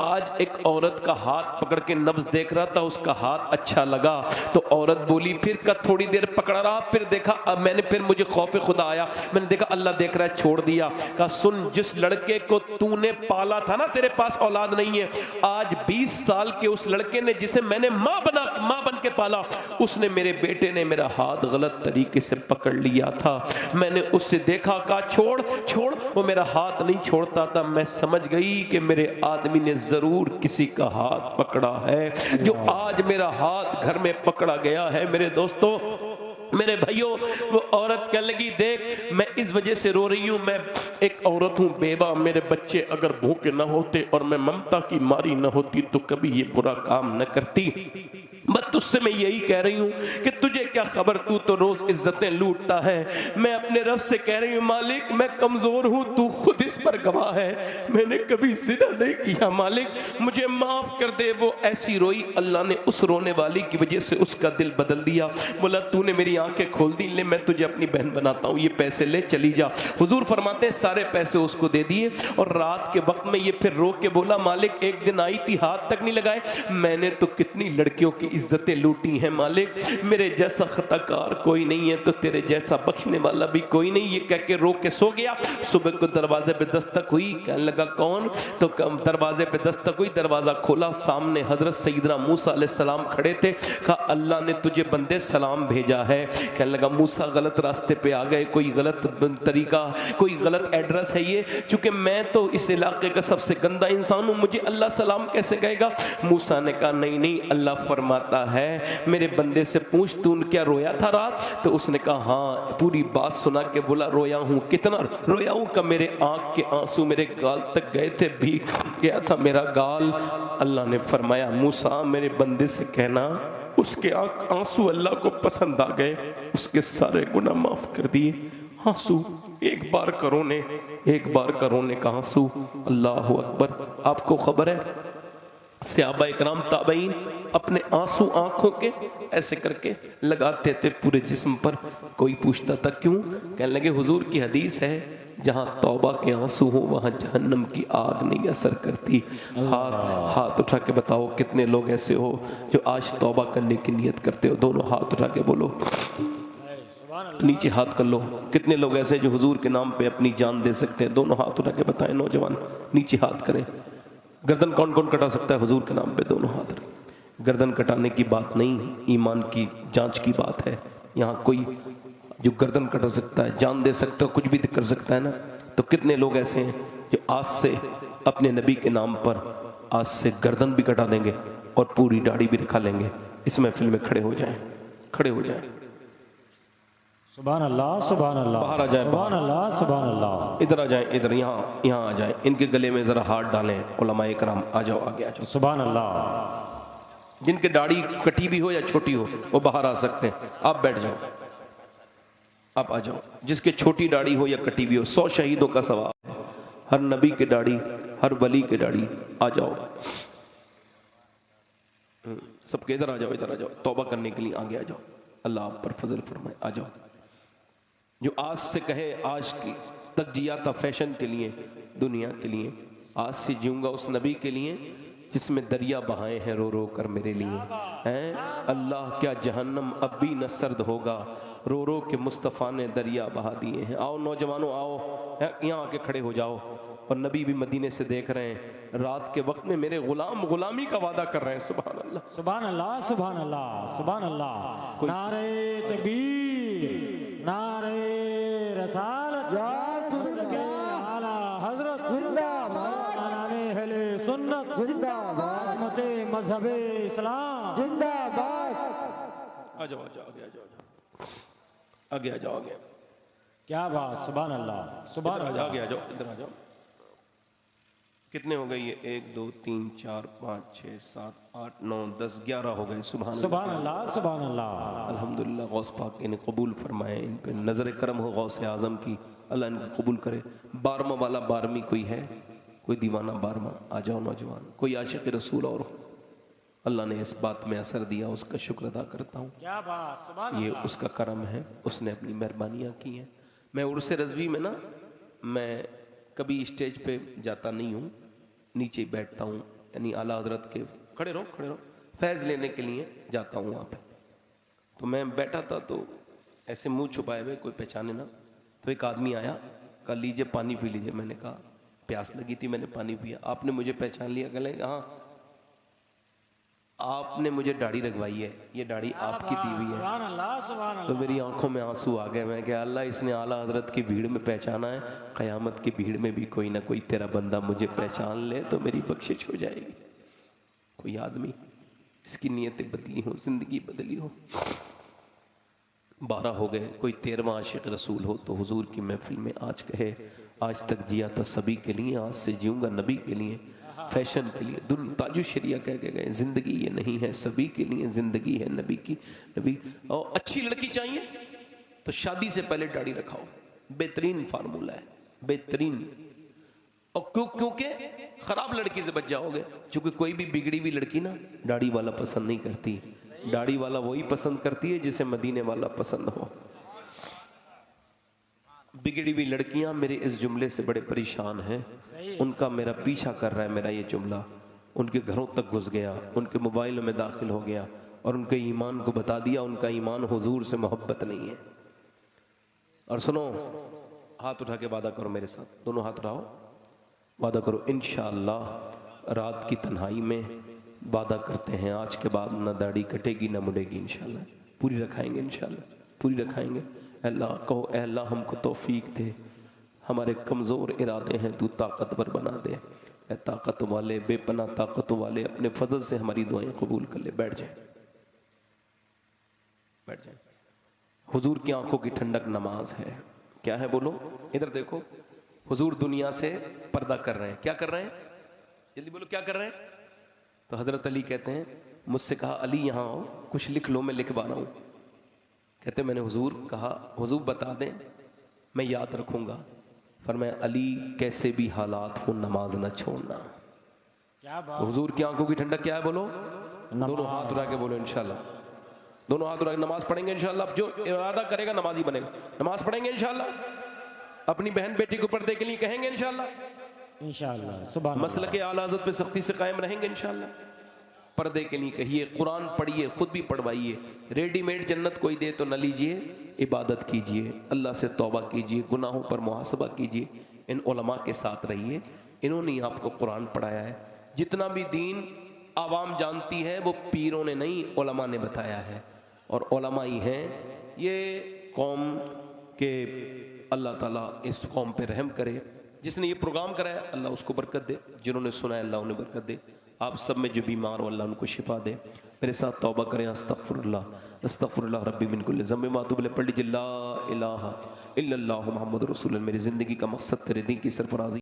आज एक औरत का हाथ पकड़ के नब्ज देख रहा था, उसका हाथ अच्छा लगा तो औरत बोली, फिर का थोड़ी देर पकड़ा रहा, फिर देखा, अब मैंने, फिर मुझे खौफे खुदा आया, मैंने देखा अल्लाह देख रहा है, छोड़ दिया। कहा सुन, जिस लड़के को तूने पाला था ना, तेरे पास औलाद नहीं है, आज 20 साल के उस लड़के ने, जिसे मैंने मां बन के पाला, उसने, मेरे बेटे ने मेरा हाथ गलत तरीके से पकड़ लिया था। मैंने उससे देखा, कहा छोड़ छोड़, वो मेरा हाथ नहीं छोड़ता था। मैं समझ गई कि मेरे आदमी ने जरूर किसी का हाथ पकड़ा है। जो आज मेरा हाथ घर में पकड़ा गया है, मेरे दोस्तों, मेरे भाइयों, वो औरत कहने लगी, देख मैं इस वजह से रो रही हूं, मैं एक औरत हूं बेवा, मेरे बच्चे अगर भूखे ना होते और मैं ममता की मारी ना होती तो कभी ये बुरा काम न करती। बस तुझसे मैं यही कह रही हूं कि तुझे क्या खबर, तू तो रोज इज्जतें लूटता है। मैं अपने रब से कह रही हूं, मालिक मैं कमजोर हूं, तू खुद इस पर गवाह है, मैंने कभी जिना नहीं किया, मालिक मुझे माफ कर दे। वो ऐसी रोई, अल्लाह ने उस रोने वाली की वजह से उसका दिल बदल दिया। बोला तूने मेरी आंखें खोल दी, ले मैं तुझे अपनी बहन बनाता हूं, ये पैसे ले चली जा। हुजूर फरमाते हैं सारे पैसे उसको दे दिए, और रात के वक्त में ये फिर रो के बोला, मालिक एक दिन आई थी, हाथ तक नहीं लगाए, मैंने तो कितनी लड़कियों की इज्जतें लूटी हैं, मालिक मेरे जैसा खताकार कोई नहीं है तो तेरे जैसा बख्शने वाला भी कोई नहीं। ये कह के रो के सो गया। सुबह को दरवाजे पे दस्तक हुई, कहने लगा कौन, तो दरवाजे पे दस्तक हुई, दरवाजा खोला, सामने हजरत सैयदना मूसा अलैहिस्सलाम खड़े थे। कहा अल्लाह ने तुझे बंदे सलाम भेजा है। कहने लगा मूसा गलत रास्ते पे आ गए, कोई गलत तरीका, कोई गलत एड्रेस है ये, चूंकि मैं तो इस इलाके का सबसे गंदा इंसान हूं, मुझे अल्लाह सलाम कैसे कहेगा। मूसा ने कहा नहीं नहीं, अल्लाह फरमाता है मेरे बंदे से पूछ तू क्या रोया था रात। तो उसने कहा हाँ, पूरी बात सुना के बोला रोया हूं। कितना रोया हूं का मेरे आंख के आंसू मेरे गाल तक गए थे, भीग गया था मेरा गाल। अल्लाह ने फरमाया मूसा मेरे बंदे से कहना उसके आंसू अल्लाह को पसंद आ गए, उसके सारे गुनाह माफ कर दिए। आंसू एक बार करो ने का आंसू, अल्लाह अकबर। आपको खबर है सहाबा इकराम ताबईन अपने आंसू आंखों के ऐसे करके लगाते थे पूरे जिस्म पर। कोई पूछता था क्यों, कहने लगे हुजूर की हदीस है जहां तौबा के आंसू हो वहां जहन्नम की आग नहीं असर करती। हाथ उठा के बताओ कितने लोग ऐसे हो जो आज तौबा करने की नियत करते हो। दोनों हाथ उठा के बोलो, नीचे हाथ कर लो। कितने लोग ऐसे जो हुजूर के नाम पे अपनी जान दे सकते हैं। दोनों हाथ उठा के बताएं, नौजवान नीचे हाथ करें। गर्दन कौन कौन कटा सकता है हुजूर के नाम पे, दोनों हाथ रखें। गर्दन कटाने की बात नहीं, ईमान की जांच की बात है। यहाँ कोई जो गर्दन कटा सकता है, जान दे सकता है, कुछ भी कर सकता है ना, तो कितने लोग ऐसे हैं जो आज से अपने नबी के नाम पर आज से गर्दन भी कटा देंगे और पूरी दाढ़ी भी रखा लेंगे। इस महफिल में खड़े हो जाएं, खड़े हो जाएं।
सुभान अल्लाह, सुभान अल्लाह,
बाहर आ जाए,
सुभान अल्लाह, सुभान अल्लाह।
इधर आ जाए, इधर यहाँ आ जाए, इनके गले में जरा हाथ डालें। उलमाए कराम आ जाओ, आगे आ जाओ।
सुभान अल्लाह।
जिनके दाढ़ी कटी भी हो या छोटी हो वो बाहर आ सकते हैं। आप बैठ जाओ, आप आ जाओ। जिसके छोटी दाढ़ी हो या कटी भी हो, 100 शहीदों का सवाब है। हर नबी के दाढ़ी, हर वली के दाढ़ी। आ जाओ सबके, इधर आ जाओ, इधर आ जाओ। तौबा करने के लिए आगे आ जाओ, अल्लाह आप पर फजल फरमाए। आ जाओ। जो आज से कहे आज की तक जिया था फैशन के लिए, दुनिया के लिए, आज से जीऊंगा उस नबी के लिए जिसमें दरिया बहाए हैं रो रो कर मेरे लिए। हैं अल्लाह क्या जहन्नम अब भी न सर्द होगा, रो रो के मुस्तफ़ा ने दरिया बहा दिए हैं। आओ नौजवानों, आओ यहाँ आके खड़े हो जाओ। और नबी भी मदीने से देख रहे हैं, रात के वक्त में मेरे गुलाम गुलामी का वादा कर रहे हैं। सुभान अल्लाह,
सुभान अल्लाह, सुभान अल्लाह, सुभान अल्लाह। नारे तकबीर, नारे रसालत, आला हजरत जिंदाबाद, नारे अहले सुन्नत जिंदाबाद, मते मजहबे इस्लाम जिंदाबाद।
आ जाओ, आ जाओ, आगे आ जाओ, आगे आ जाओ, आगे।
क्या बात, सुभान अल्लाह, सुभान अल्लाह।
आगे आ जाओ, इधर आ जाओ। कितने हो गए ये? 1 2 3 4 5 6 7 8 9 10 11 हो गए। सुभान
सुभान अल्लाह, सुभान अल्लाह।
अल्हम्दुलिल्लाह। गौस पाक इन्हें कबूल फरमाए, इन पे नजर करम हो गौस आजम की, अल्लाह इनको कबूल करे। 12वां वाला 12वीं कोई है? कोई दीवाना 12वां? आ जाओ नौजवान। कोई आशिक रसूल और हो? अल्लाह ने इस बात में असर दिया, उसका शुक्र अदा करता हूँ।
क्या बात, सुभान
ये
अल्लाह।
उसका करम है, उसने अपनी मेहरबानियाँ की हैं। मैं उर्स रज़वी में ना, मैं कभी स्टेज पे जाता नहीं हूँ, नीचे ही बैठता हूँ, यानी आला हजरत के खड़े रहो फैज़ लेने के लिए जाता हूँ वहाँ पे। तो मैं बैठा था तो ऐसे मुंह छुपाए हुए, कोई पहचाने ना, तो एक आदमी आया, कहा लीजिए पानी पी लीजिए। मैंने कहा प्यास लगी थी, मैंने पानी पिया। आपने मुझे पहचान लिया? कहले हाँ, आपने मुझे दाढ़ी रखवाई है, ये दाढ़ी आपकी दी हुई है।
सुभान अल्लाह, सुभान
तो
अल्लाह।
मेरी आंखों में आंसू आ गए। मैं क्या अल्लाह, इसने आला हजरत की भीड़ में पहचाना है, क़यामत की भीड़ में भी कोई ना कोई तेरा बंदा मुझे पहचान ले तो मेरी बख्शिश हो जाएगी। कोई आदमी इसकी नीयतें बदली हो, जिंदगी बदली हो। 12 हो गए, कोई 13वां आशिक रसूल हो तो हुजूर की महफिल में आज कहे आज तक जिया था सभी के लिए, आज से जीऊंगा नबी के लिए, फैशन के लिए। ताजु शरिया कह के गए, जिंदगी ये नहीं है सभी के लिए, जिंदगी है नबी की। नबी और अच्छी लड़की चाहिए तो शादी से पहले दाढ़ी रखाओ, बेहतरीन फार्मूला है, बेहतरीन। और क्योंकि खराब लड़की से बच जाओगे, क्योंकि कोई भी बिगड़ी हुई लड़की ना दाढ़ी वाला पसंद नहीं करती। दाढ़ी वाला वही पसंद करती है जिसे मदीने वाला पसंद हो। बिगड़ी हुई लड़कियां मेरे इस जुमले से बड़े परेशान हैं, उनका मेरा पीछा कर रहा है मेरा ये जुमला। उनके घरों तक घुस गया, उनके मोबाइलों में दाखिल हो गया और उनके ईमान को बता दिया उनका ईमान हुजूर से मोहब्बत नहीं है। और सुनो, हाथ उठा के वादा करो मेरे साथ, दोनों हाथ उठाओ, वादा करो इंशाअल्लाह रात की तन्हाई में वादा करते हैं आज के बाद ना दाढ़ी कटेगी ना मुड़ेगी, इंशाअल्लाह पूरी रखाएंगे, इंशाअल्लाह पूरी रखाएंगे। अल्लाह कहो अल्लाह हमको तौफीक दे, हमारे कमज़ोर इरादे हैं तू ताकतवर बना दे। ए ताकत वाले, बेपना ताकत वाले, अपने फजल से हमारी दुआएं कबूल कर ले। बैठ जाए, बैठ जाए। हुजूर की आंखों की ठंडक नमाज है। क्या है बोलो? इधर देखो, हुजूर दुनिया से पर्दा कर रहे हैं। क्या कर रहे हैं? जल्दी बोलो, क्या कर रहे हैं? तो हजरत अली कहते हैं, मुझसे कहा अली यहाँ आओ, कुछ लिख लो, मैं लिखवा रहा हूँ। कहते मैंने हुजूर कहा, हुजूर बता दें मैं याद रखूंगा। फरमाया अली कैसे भी हालात हो नमाज न छोड़ना।
क्या बात।
तो हुजूर की आंखों की ठंडक क्या है बोलो? दोनों हाथ उठा के बोलो इंशाल्लाह, दोनों हाथ उठा के नमाज पढ़ेंगे इंशाल्लाह। जो इरादा करेगा नमाजी बनेगा। नमाज पढ़ेंगे इंशाल्लाह, अपनी बहन बेटी को पर्दे के लिए कहेंगे इंशाल्लाह,
इंशाअल्लाह, सुभान
मसलक आला हज़रत पे सख्ती से कायम रहेंगे इंशाल्लाह। पर्दे के लिए कहिए, कुरान पढ़िए, खुद भी पढ़वाइए। रेडीमेड जन्नत कोई दे तो न लीजिए, इबादत कीजिए, अल्लाह से तौबा कीजिए, गुनाहों पर मुहासबा कीजिए, इन उलमा के साथ रहिए। इन्होंने ही आपको कुरान पढ़ाया है। जितना भी दीन आवाम जानती है वो पीरों ने नहीं, उलमा ने बताया है। और उलमा ही हैं ये कौम के, अल्लाह ताला इस कौम पे रहम करे। जिसने ये प्रोग्राम कराया अल्लाह उसको बरकत दे, जिन्होंने सुना है अल्लाह उन्हें बरकत दे। आप सब में जो बीमार हो अल्लाह उनको शिफा दे। मेरे साथ तौबा करें, अस्तगफिरुल्लाह अस्तगफिरुल्लाह रब्बी मिन कुल्लि ज़ंबिन व अतूबु इलैह। पढ़ लीजिए ला इलाहा इल्लल्लाहु मुहम्मदुर रसूलुल्लाह। मेरी ज़िंदगी का मकसद तेरे दीन की सरफराजी